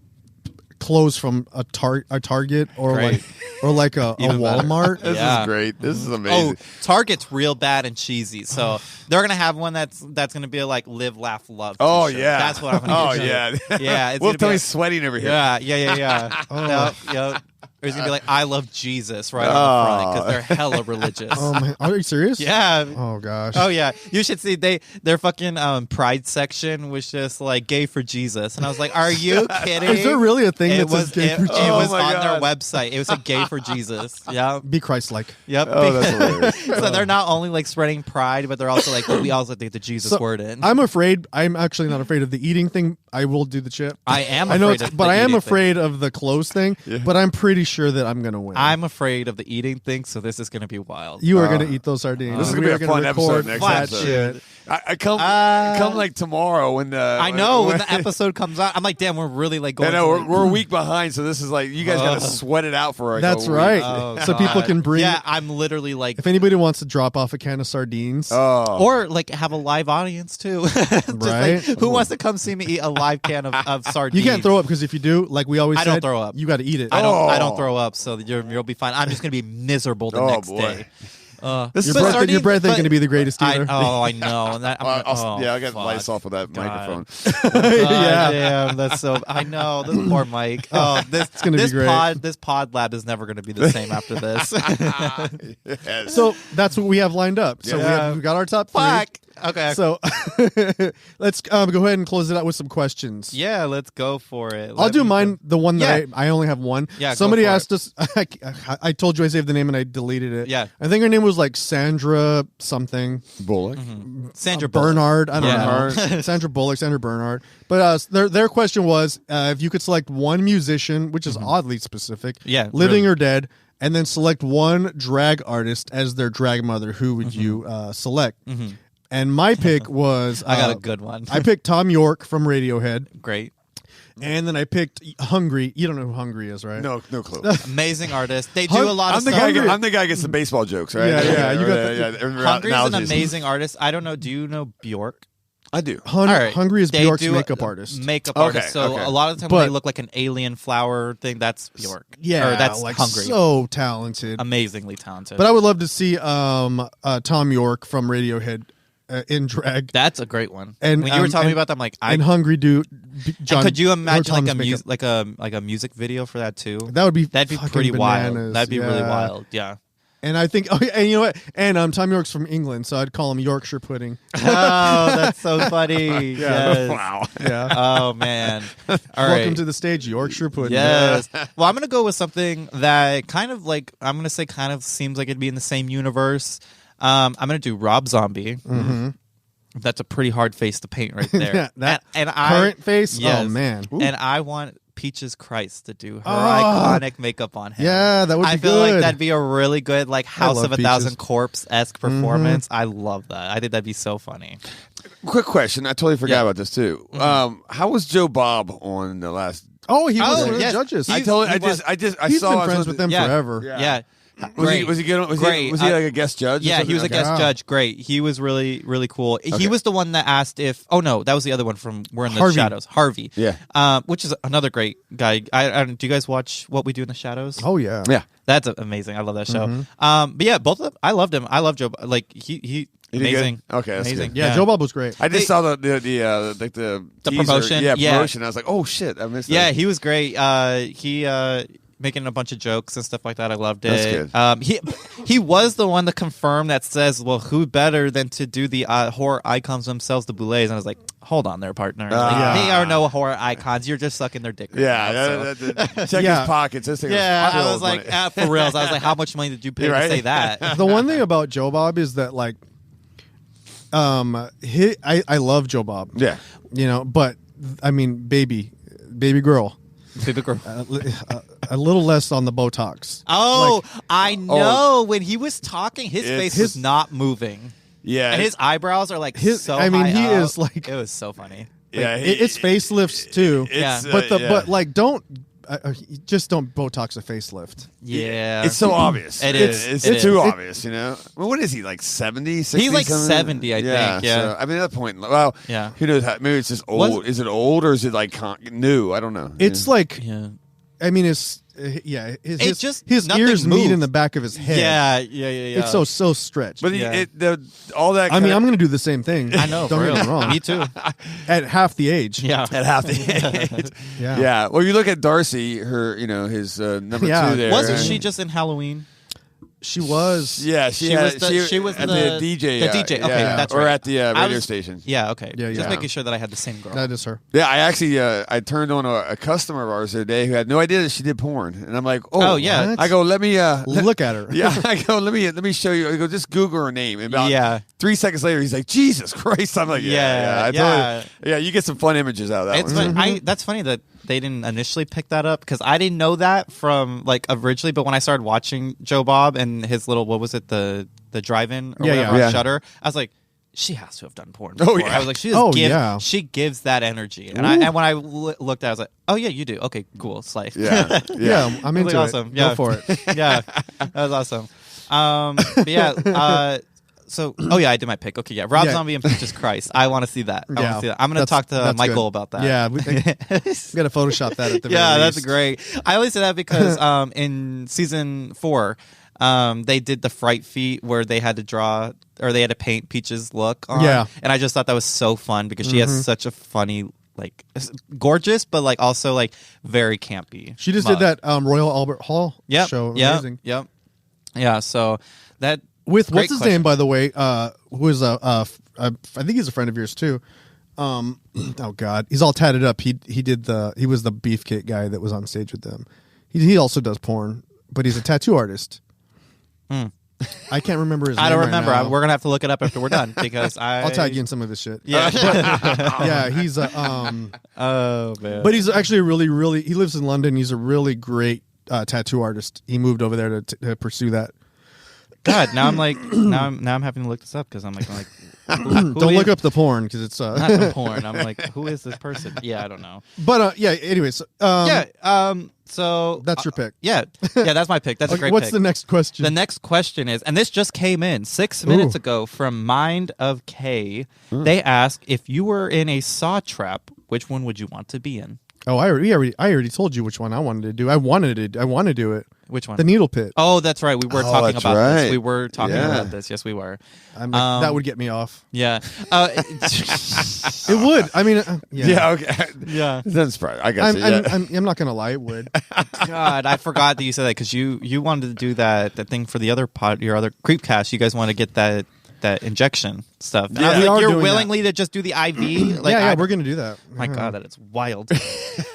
clothes from a Target or Great. like a Even better. Walmart. This Yeah. is great. This is amazing. Oh, Target's real bad and cheesy, so they're gonna have one that's gonna be like live, laugh, love. Oh, t-shirt. yeah. That's what I'm gonna Oh, get you. yeah. Yeah. It's gonna be Wolftummy's sweating over here. Yeah. Oh. Yep. Or it's gonna be like I love Jesus right on the front because they're hella religious. Oh man, are you serious? Yeah. Oh gosh. Oh yeah, you should see their fucking pride section was just like gay for Jesus, and I was like, "Are you kidding?" Is there really a thing It that was says gay for it Jesus? was Oh, my on God. their website. It was a gay for Jesus. Yeah. Be Christ-like. Yep. Oh, that's hilarious. So they're not only like spreading pride, but they're also like we also take the Jesus So, word in. I'm afraid. I'm actually not afraid of the eating thing. I will do the chip. I am. I know, afraid of but the I am eating afraid of the clothes thing. Yeah. But I'm pretty sure that I'm gonna win. I'm afraid of the eating thing, so this is going to be wild. You are gonna eat those sardines. This is We gonna are be a fun record episode next that episode. shit. I come like tomorrow when the I know when the episode comes out, I'm like, damn, we're really like going. I know to, like, we're a week behind, so this is like you guys got to sweat it out for. Like, That's a week. right. Oh, So people God. can bring. Yeah, I'm literally like. If anybody wants to drop off a can of sardines, Oh, Or like have a live audience too. Just Right? like, who wants to come see me eat a live can of sardines? you can't throw up because if you do, like we always I said, don't throw up. You got to eat it. I Oh. don't throw up, so you'll be fine. I'm just gonna be miserable the Oh, next boy. day. this Your is breath, your breath ain't going to be the greatest either. I know. And that, I'm gonna, I got fuck. lights off with that God. microphone. God damn, that's so. I know this poor Mike. Oh, this gonna be this great. this pod lab is never going to be the same after this. Yes. So that's what we have lined up. So Yeah. we got our top three. Fuck. Okay. So let's go ahead and close it out with some questions. Yeah, let's go for it. I'll Let do me mine. go. The one that Yeah. I only have one. Yeah, go Somebody for asked us. I told you I saved the name and I deleted it. Yeah. I think her name was like Sandra something. Bullock. Sandra Bullock. Bernard. I don't Yeah. know. Sandra Bullock. Sandra Bernard. But their question was if you could select one musician, which is oddly specific. Yeah, living really. or dead, and then select one drag artist as their drag mother. Who would you select? And my pick was I got a good one. I picked Tom York from Radiohead, Great. and then I picked Hungry. You don't know who Hungry is, right? No clue. Amazing artist. They do Hun- a lot of I'm the stuff. guy who gets the baseball jokes, right? Yeah, you got Hungry's an analogies. amazing artist. I don't know. Do you know Bjork? I do. All right. Hungry is They Bjork's do makeup artist. Makeup Okay, artist. So okay. a lot of the time But- when they look like an alien flower thing, that's Bjork. Yeah, Or that's like Hungry. so talented. Amazingly talented. But I would love to see Tom York from Radiohead in drag. That's a great one. And, when you were telling me and- about that, I'm like, and Hungry dude. John, and could you or imagine like Tom's a makeup. like a music video for that too? That'd be pretty fucking wild. bananas. That'd be really Yeah. wild. Yeah. And I think, and you know what? And Tom York's from England, so I'd call him Yorkshire pudding. Oh, that's so funny. Yes. Wow. Yeah. Oh man. All Welcome right. to the stage, Yorkshire pudding. Yes. Well, I'm gonna go with something that kind of like I'm gonna say kind of seems like it'd be in the same universe. I'm gonna do Rob Zombie. Mm-hmm. That's a pretty hard face to paint right there. Yeah, that and I current face. yes. Oh man. Ooh. And I want Peaches Christ to do her Oh. iconic makeup on him. Yeah, that would be I feel good. like that'd be a really good like House love of a Thousand Peaches. Corpse-esque performance. I love that. I think that'd be so funny. Quick question. I totally forgot Yeah. about this too. How was Joe Bob on the last? Oh, he was Oh, one of the yes. judges. He- I He's he saw. been friends with them Yeah. forever. Yeah. Yeah. Was he? Great. Was he good? Was Great. he? Was he like a guest judge? or Yeah, something? he was a Okay. guest Wow. judge. Great. He was really, really cool. He Okay. was the one that asked if. Oh no, that was the other one from We're in the Harvey. Shadows. Harvey. Yeah. Which is another great guy. I do you guys watch What We Do in the Shadows? Oh yeah. Yeah. That's amazing. I love that show. Mm-hmm. But yeah, both of them. I loved him. I love Joe. Like he He did amazing. good? Okay, that's amazing. good. Yeah, Joe Bob was great. I just They- saw the teaser. promotion? Yeah, Yeah. promotion. I was like, oh shit, I missed that. Yeah, he was great. making a bunch of jokes and stuff like that. I loved it. That's good. He was the one to confirm that says, well, who better than to do the horror icons themselves, the Boulets? And I was like, hold on there, partner. Like, they are no horror icons. You're just sucking their dick. Check his pockets. I was like, for reals. I was like, how much money did you pay to say that? The one thing about Joe Bob is that, like, I love Joe Bob. Yeah. But I mean, baby girl. Baby girl. A little less on the Botox. Oh, like, I know. When he was talking, his face was not moving. Yeah. And his eyebrows are like so I mean, high he up. is like... It was so funny. Yeah. It's facelifts too. But like, don't... just don't Botox a facelift. Yeah. It's so obvious. It's too obvious, Well, what is he, like 70, 60? He's like 70, I think. Yeah. So, I mean, at that point, well, who knows? Maybe it's just old. Is it old or is it like new? I don't know. It's like, I mean, his ears meet in the back of his head. Yeah. It's so stretched. But all that. I mean, I'm going to do the same thing. I know. Don't get me wrong. Me too. At half the age. Yeah. At half the age. Yeah. Well, you look at Darcy, her, his number 2 there. Wasn't she just in Halloween? She was. Yeah, she was at the DJ. The DJ. Okay, that's right. Or at the radio station. Yeah, okay. Just making sure that I had the same girl. That is her. Yeah, I actually I turned on a customer of ours the other day who had no idea that she did porn, and I'm like, oh yeah. What? I go, let me look at her. Yeah, I go, let me show you. I go, just Google her name. And about 3 seconds later, he's like, Jesus Christ! I'm like, yeah. You get some fun images out of that. It's funny. That's funny that they didn't initially pick that up because I didn't know that from like originally. But when I started watching Joe Bob and his little, what was it, the drive-in or whatever on Shudder, I was like, she has to have done porn before. I was like, she gives that energy. And when I looked at it, I was like, oh yeah, you do. Okay, cool. Slay. Yeah, I'm into awesome. it. Go for it. Yeah, that was awesome. But yeah. So, I did my pick. Okay, Rob Zombie impeaches Christ. I want to see that. I want to see that. I'm going to talk to Michael about that. Yeah, we got to Photoshop that at the very least. That's great. I always say that because in season 4, they did the fright feat where they had to draw or they had to paint Peach's look on. Yeah. And I just thought that was so fun because she has such a funny, like, gorgeous, but like also like very campy. She just did that Royal Albert Hall show. Amazing. Yep. Yeah. So that. With what's his name, by the way? Who is I think he's a friend of yours too. Oh God, he's all tatted up. He was the beefcake guy that was on stage with them. He also does porn, but he's a tattoo artist. I can't remember his name. I don't remember. Right now. We're gonna have to look it up after we're done because I'll tag you in some of his shit. Yeah, yeah. He's oh man. But he's actually really. He lives in London. He's a really great tattoo artist. He moved over there to pursue that. God, now I'm like, now I'm having to look this up because I'm like who don't look up the porn because it's not the porn. I'm like, who is this person? Yeah, I don't know. But anyways, so that's your pick. Yeah, that's my pick. That's a great pick. What's the next question? The next question is, and this just came in 6 minutes ago from Mind of K. They ask, if you were in a saw trap, which one would you want to be in? Oh, I already told you which one I wanted to do. I want to do it. Which one? The needle pit. Oh, that's right. We were talking about this. We were talking about this. Yes, we were. That would get me off. Yeah. It would. I mean, yeah. Okay. Yeah. That's right. I guess. I'm not gonna lie. It would. God, I forgot that you said that because you wanted to do that thing for the other your other Creepcast. You guys want to get that injection stuff. And I was like, you're willingly to just do the IV? Like, we're going to do that. My God, that is wild.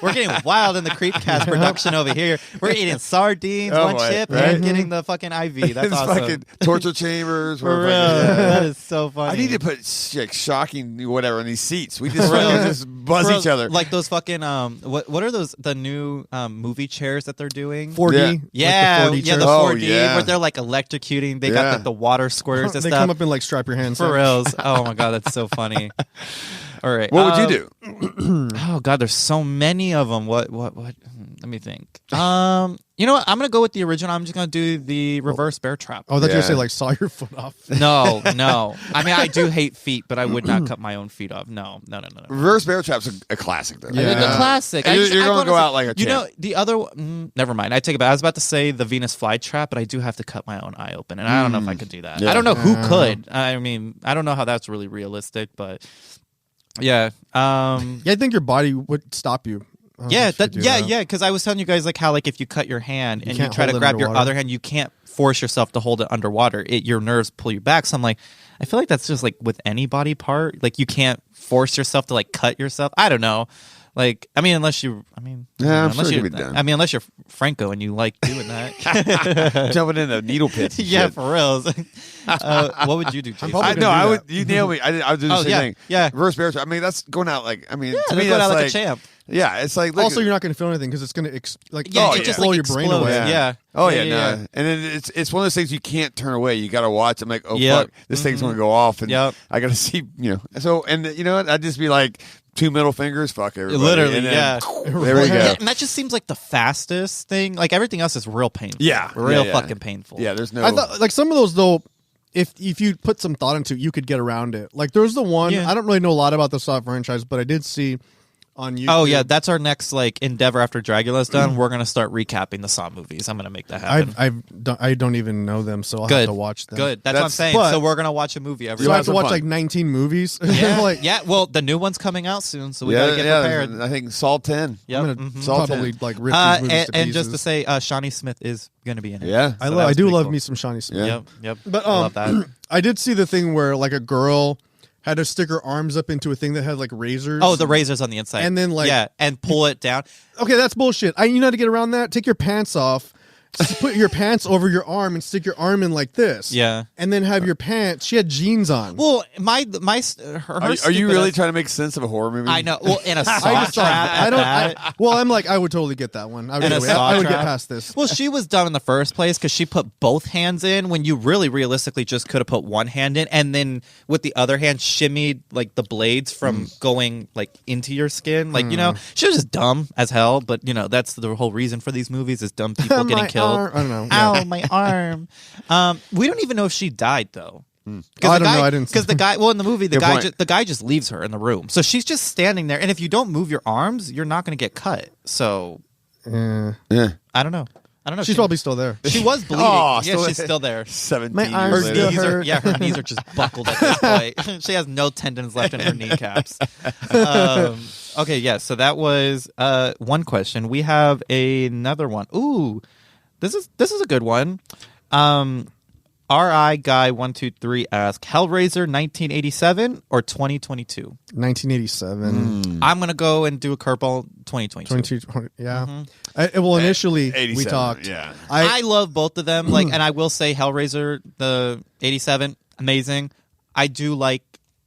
We're getting wild in the Creepcast production over here. We're eating sardines, one chip, and getting the fucking IV. That's awesome. Fucking torture chambers. For real. That is so funny. I need to put like shocking whatever in these seats. We just buzz each other. Like those fucking, what are those, the new movie chairs that they're doing? 4D? Yeah. Like the 4D the 4D, where they're like electrocuting. They got like the water squirters and they stuff. Come up and like strap your hands. For reals. Oh my God, that's so funny. All right. What would you do? Oh God, there's so many of them. What? Let me think. You know what? I'm gonna go with the original. I'm just gonna do the reverse bear trap. Oh, that's gonna say like saw your foot off. No. I mean, I do hate feet, but I would not cut my own feet off. No. Reverse bear trap's a classic, though. Yeah, a classic. You're gonna go out like a champ. You know, the other. Never mind. I take it back. I was about to say the Venus flytrap, but I do have to cut my own eye open, and I don't know if I could do that. Yeah. I don't know who could. I mean, I don't know how that's really realistic, but yeah. I think your body would stop you. Yeah, because I was telling you guys like how like if you cut your hand and you try to grab your other hand, you can't force yourself to hold it underwater. Your nerves pull you back. So I'm like, I feel like that's just like with any body part. Like you can't force yourself to like cut yourself. I don't know. Like, I mean, unless you're Franco and you like doing that. Jumping in the needle pits. Yeah, for real. What would you do, Jason? I would. You nailed me. I would do the same thing. Yeah. Reverse bear trap. I mean, that's going out like, I mean, to me, going that's out like a champ. Yeah, it's like also you're not going to feel anything because it's going to it just blow like your brain away. Yeah. Oh yeah. And then it's one of those things you can't turn away. You got to watch. I'm like, fuck, this thing's going to go off, and I got to see, So, and you know what? I'd just be like 2 middle fingers, fuck everybody. Literally, and then, yeah. There we go. And that just seems like the fastest thing. Like everything else is real painful. Yeah, real fucking painful. Yeah, there's no. I thought like some of those though. If you put some thought into it, you could get around it. Like there's the one I don't really know a lot about the Saw franchise, but I did see on YouTube. Oh yeah, that's our next like endeavor after Dragula's done. We're gonna start recapping the Saw movies. I'm gonna make that happen. I don't even know them, so I'll have to watch them. Good, that's what I'm saying. So we're gonna watch a movie every. So I have to watch like 19 movies. Yeah, well, the new one's coming out soon, so we gotta get prepared. I think Saw 10. Yeah, I'm gonna probably like rip these movies to and pieces. just to say, Shawnee Smith is gonna be in it. Yeah, so I do love me some Shawnee Smith. Yeah. Yep. But I love that. I did see the thing where like a girl had to stick her arms up into a thing that had like razors. Oh, the razors on the inside. And then like and pull it down. Okay, that's bullshit. You know how to get around that? Take your pants off. Just put your pants over your arm and stick your arm in like this. Yeah. And then have your pants. She had jeans on. Well, are you really trying to make sense of a horror movie? I know. Well, in a saw trap. I'm like, I would totally get that one. I would get past this. Well, she was dumb in the first place because she put both hands in when you really realistically just could have put one hand in, and then with the other hand shimmied like the blades from going like into your skin. Like she was just dumb as hell. But that's the whole reason for these movies is dumb people getting killed. I don't know. Ow, my arm. We don't even know if she died though. I don't know. I didn't. Because the guy, in the movie, the guy just leaves her in the room, so she's just standing there. And if you don't move your arms, you're not going to get cut. So, yeah, I don't know. She's probably still there. She was bleeding. Oh, she's still there. 17 My arms years later. still hurt. Her knees are just buckled at this point. She has no tendons left in her kneecaps. Okay, yeah. So that was one question. We have another one. Ooh, this is a good one. RI Guy 123 asks, Hellraiser 1987 or 2022? 1987. I'm gonna go and do a curveball 2022. Yeah. Initially we talked. Yeah. I love both of them. Like, and I will say Hellraiser the 87 amazing. I do like.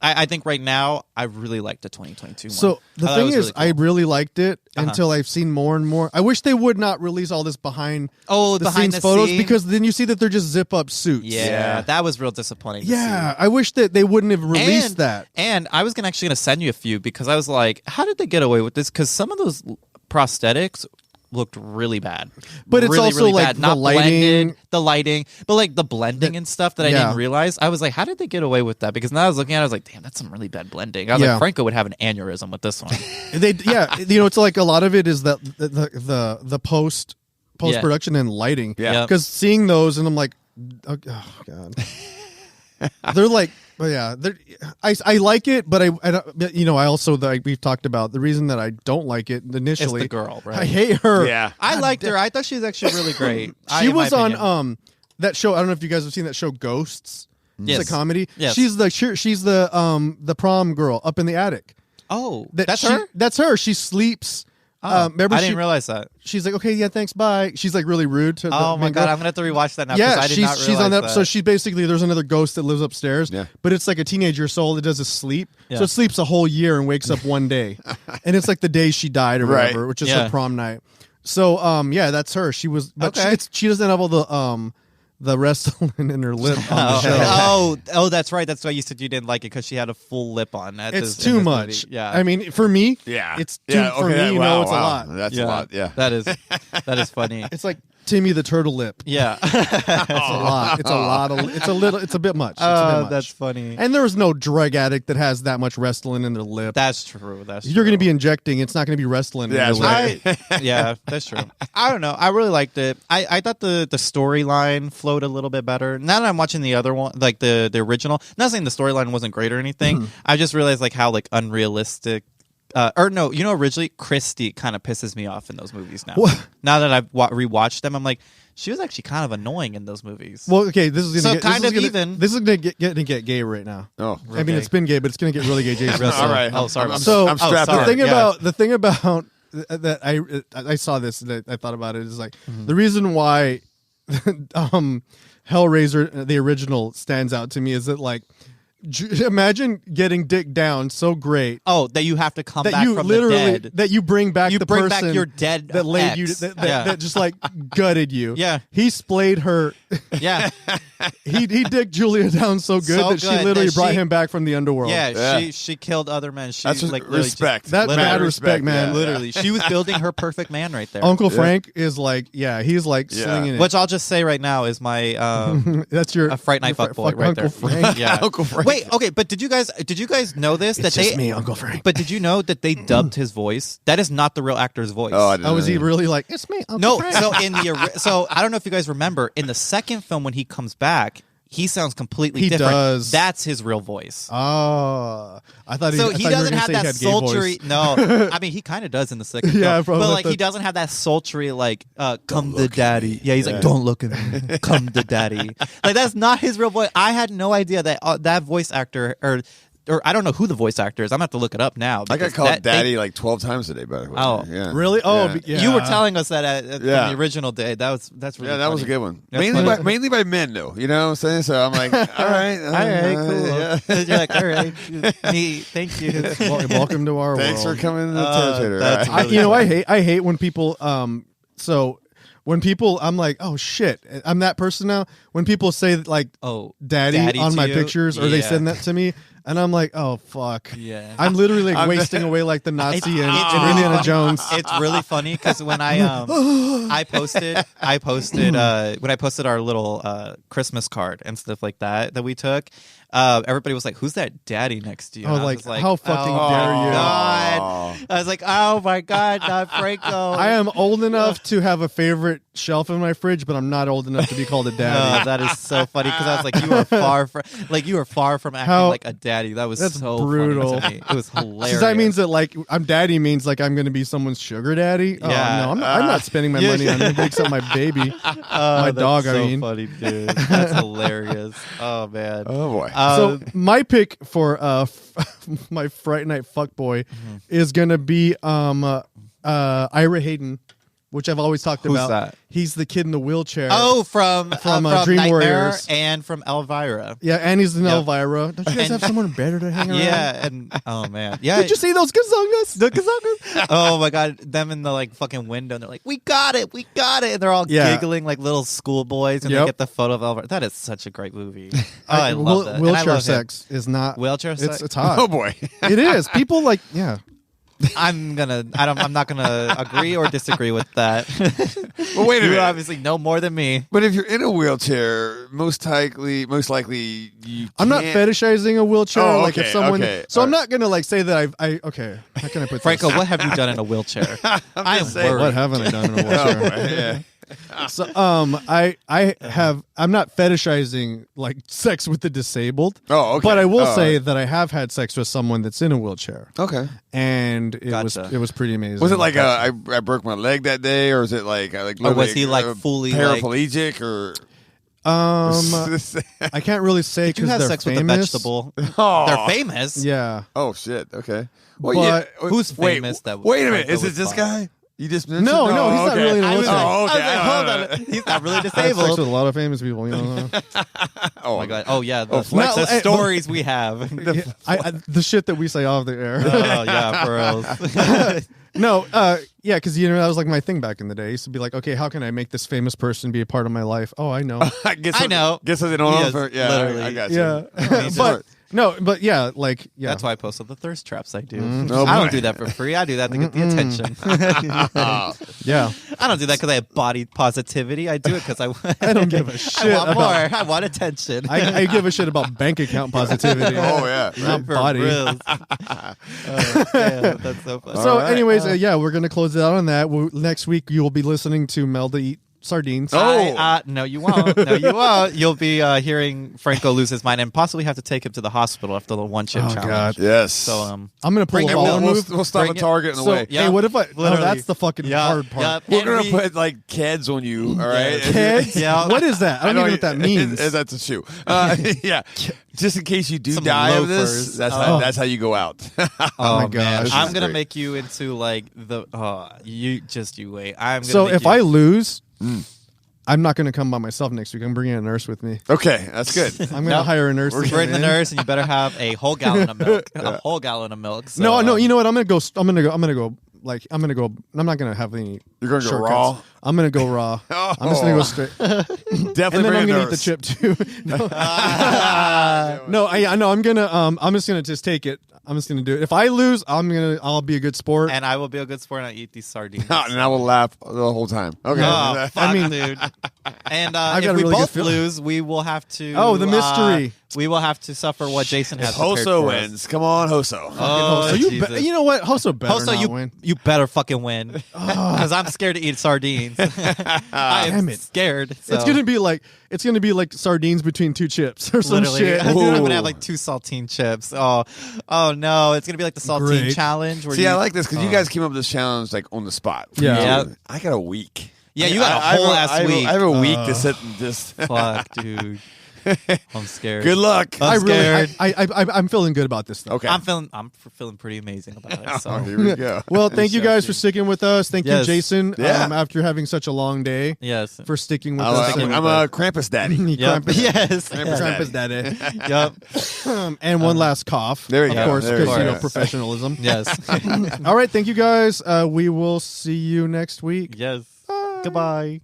I think right now I really like the 2022 one. So the thing is, really cool. I really liked it until I've seen more and more. I wish they would not release all this behind the scenes photos because then you see that they're just zip up suits. Yeah, that was real disappointing. Yeah, I wish that they wouldn't have released that. And I was actually gonna send you a few because I was like, how did they get away with this? Because some of those prosthetics looked really bad, but it's really, also really like bad. the Not lighting, but like the blending and stuff that I didn't realize. I was like, how did they get away with that? Because now I was looking at it, I was like, damn, that's some really bad blending. I was like, Franco would have an aneurysm with this one. It's like a lot of it is that the post production and lighting. Yeah, because seeing those and I'm like, oh god, they're like. But yeah, I like it, but I also we've talked about the reason that I don't like it initially. It's the girl, right? I hate her. Yeah, I liked her. I thought she was actually really great. She was on that show. I don't know if you guys have seen that show, Ghosts. Yes. It's a comedy. Yes. She's the prom girl up in the attic. Oh, that's her. That's her. She sleeps. Remember I didn't realize that. She's like, okay, yeah, thanks, bye. She's like really rude to oh my god, girl. I'm gonna have to rewatch that now. Yeah, I did not realize she's on that. that. So she basically there's another ghost that lives upstairs. Yeah. But it's like a teenager soul that does a sleep. Yeah. So it sleeps a whole year and wakes up one day, and it's like the day she died or whatever, which is her prom night. So that's her. She was, but she doesn't have all the wrestling in her lip on the show. Oh, that's right. That's why you said you didn't like it because she had a full lip on. It's too much. Yeah, I mean, for me, it's too for me. You know, it's a lot. That's a lot. Yeah, that is funny. It's like Timmy the Turtle Lip. Yeah, it's a lot. It's a lot. It's a bit much. Oh, that's funny. And there's no drug addict that has that much Restylane in their lip. That's true. You're going to be injecting. It's not going to be Restylane in your lip. Yeah, that's true. I don't know. I really liked it. I thought the storyline flowed a little bit better. Now that I'm watching the other one, like the original, not saying the storyline wasn't great or anything. I just realized like how like unrealistic originally Christy kind of pisses me off in those movies now. What? Now that I've rewatched them, I'm like, she was actually kind of annoying in those movies. Well, okay, this is gonna This is gonna get gay right now. Oh, I mean, it's been gay, but it's gonna get really gay. Jason. All right. Oh, sorry. I'm strapped in. The thing about that I saw this that I thought about it is like the reason why Hellraiser the original stands out to me is that like imagine getting dick down so great that you have to come back from the dead, that you bring back the person back your dead that laid ex. you that just like gutted you. Yeah, he splayed her. Yeah, he dicked Julia down so good that she literally brought him back from the underworld. Yeah, she killed other men. That's like respect. That's mad respect, man. Literally, she was building her perfect man right there. Uncle Frank is like, he's like slinging it. Which I'll just say right now is my that's your a Fright Night fuckboy right Uncle there. Frank. Yeah, Uncle Frank. Wait, okay, but did you guys know this? It's just me, Uncle Frank. But did you know that they dubbed his voice? That is not the real actor's voice. Oh, I didn't know. Was he really like, it's me, Uncle Frank? So I don't know if you guys remember in the second film when he comes back, he sounds completely different. Does. That's his real voice. Oh, I thought he doesn't have that sultry. No, I mean he kind of does in the second film, but like he doesn't have that sultry like "come to daddy." Yeah, he's like, "Don't look at me, come to daddy." Like that's not his real voice. I had no idea that that voice actor or I don't know who the voice actor is. I'm gonna have to look it up now. I got called daddy like 12 times a day. By the way. Oh, yeah. Really? Oh, yeah. You were telling us that at the original day. That's really that funny. was a good one. That's Mainly by men, though. You know what I'm saying? So I'm like, all right, cool. Yeah. You're like, all right, thank you. Welcome to our Thanks world. for coming to the theater. Really I hate when people when people, I'm like, oh shit, I'm that person now. When people say like, daddy on my pictures, or they send that to me, and I'm like, oh fuck, yeah, I'm literally like wasting away like the Nazi in Indiana Jones. It's really funny because when I posted when I posted our little Christmas card and stuff like that we took. Everybody was like, "Who's that daddy next to you?" I was like, "How fucking dare you!" God. I was like, "Oh my god, not Franco!" I am old enough to have a favorite shelf in my fridge, but I'm not old enough to be called a daddy. Oh, that is so funny because I was like, you are far from acting like a daddy. That was so brutal. Funny to me. It was hilarious. That means that like I'm daddy means like I'm going to be someone's sugar daddy. Oh, yeah. No, I'm not spending my money on him except my baby, my dog. So I mean, funny, dude. That's hilarious. Oh man. Oh boy. So my pick for my Fright Night fuckboy is gonna be Ira Hayden, which I've always talked about. Who's that? He's the kid in the wheelchair. Oh, from Dream Nightmare Warriors and from Elvira. Yeah, and he's in Elvira. Don't you guys have someone better to hang around? Yeah, and oh man, yeah. Did you see those gazongas? The gazongas. Oh my god, them in the like fucking window. And they're like, "We got it, we got it." And they're all giggling like little schoolboys, and they get the photo of Elvira. That is such a great movie. Oh, I love that. Wheelchair sex is not wheelchair sex. It's hot. Oh boy, it is. People like I'm not gonna agree or disagree with that. Well, wait a minute. You obviously know more than me. But if you're in a wheelchair, most likely you. I'm not fetishizing a wheelchair. Oh, like if someone. Okay. So I'm not gonna like say that okay. How can I put Franco, this? what have you done in a wheelchair? I am saying, worried. What haven't I done in a wheelchair? So I'm not fetishizing like sex with the disabled. Oh, okay. But I will say that I have had sex with someone that's in a wheelchair. Okay. And it was pretty amazing. Was it like I broke my leg that day, or was it like or was he like fully paraplegic or? I can't really say because they're sex famous. With a vegetable. Oh. They're famous. Yeah. Oh shit. Okay. Well, but who's famous? Wait a minute. Is it this guy? You just mentioned? No, he's not really in a wheelchair. I was like, hold on. He's not really I have sex disabled. with a lot of famous people, you know. Oh my god. Oh yeah. The stories we have. The shit that we say off the air. Oh yeah, for reals. No, yeah, because that was like my thing back in the day. I used to be like, okay, how can I make this famous person be a part of my life? Oh, I know. I know. Guess they don't Yes, know. Yeah, literally. I got you. Yeah, but yeah, like That's why I posted the thirst traps I do. Oh, I don't boy. do that for free. I do that to get the attention. yeah. I don't do that because I have body positivity. I do it because I don't give a shit. I want more. I want attention. I give a shit about bank account positivity. Oh yeah, not For body. reals. That's so funny. So, anyways, we're gonna close it out on that. Next week you will be listening to Melda eat sardines. No, you won't. No, you won't. You'll be hearing Franco lose his mind and possibly have to take him to the hospital after the one chip challenge. God. Yes. So I'm gonna pull bring a it. baller move. We'll stop a target on the way. Hey, what if I? Literally. that's the fucking hard part. We're gonna put like Keds on you. All right. Kids? Yeah. What is that? I don't even know what that means. That's a shoe. Yeah. Just in case you do Some die of loafers. this, that's how you go out. Oh my man, gosh. I'm gonna Great. make you into like the. You wait. I'm gonna So make if you, I lose, I'm not going to come by myself next week. I'm bringing a nurse with me. Okay, that's good. I'm going to hire a nurse. to bring come the in. nurse, and you better have a whole gallon of milk. A whole gallon of milk. So, No. You know what? I'm going to go. I'm going to go. Like I'm not going to have any. You're going to go shortcuts. raw? I'm going to go raw. I'm just going to go straight. Definitely. And then bring I'm a going to eat the nurse. chip too. No, I know. I'm just going to just take it. I'm just going to do it. If I lose, I'll be a good sport. And I will be a good sport and I'll eat these sardines. And I will laugh the whole time. Okay. Oh, fuck, dude. And got if a we really good both feeling. lose, we will have to. Oh, the mystery. We will have to suffer what Jason has. If prepared Hoso for wins. us. Come on, Hoso. Oh, So Jesus. you know what? Hoso better Hoso, not win. you better fucking win because I'm scared to eat sardines. I am Damn it. scared. So. It's gonna be like sardines between two chips or some Literally, shit. I'm Ooh. gonna have like 2 saltine chips. Oh no, it's gonna be like the saltine Great. challenge. Where See, you, I like this because you guys came up with this challenge like on the spot. Yeah. Yeah. I got a week. Yeah, you got a whole ass week. I have a week to sit and just. Fuck, dude. I'm scared. Good luck. I'm scared. I'm feeling good about this though. Okay. I'm feeling pretty amazing about it. So. Oh, here we go. Well, thank you guys for sticking with us. Thank you, Yes. Jason. Yeah. After having such a long day, Yes. for sticking with us. I'm a Krampus daddy. Yep. Krampus, Yes. Krampus daddy. Yep. And one last cough. There you of go. course, There because you go. professionalism. Yes. All right, thank you guys. We will see you next week. Yes. Goodbye.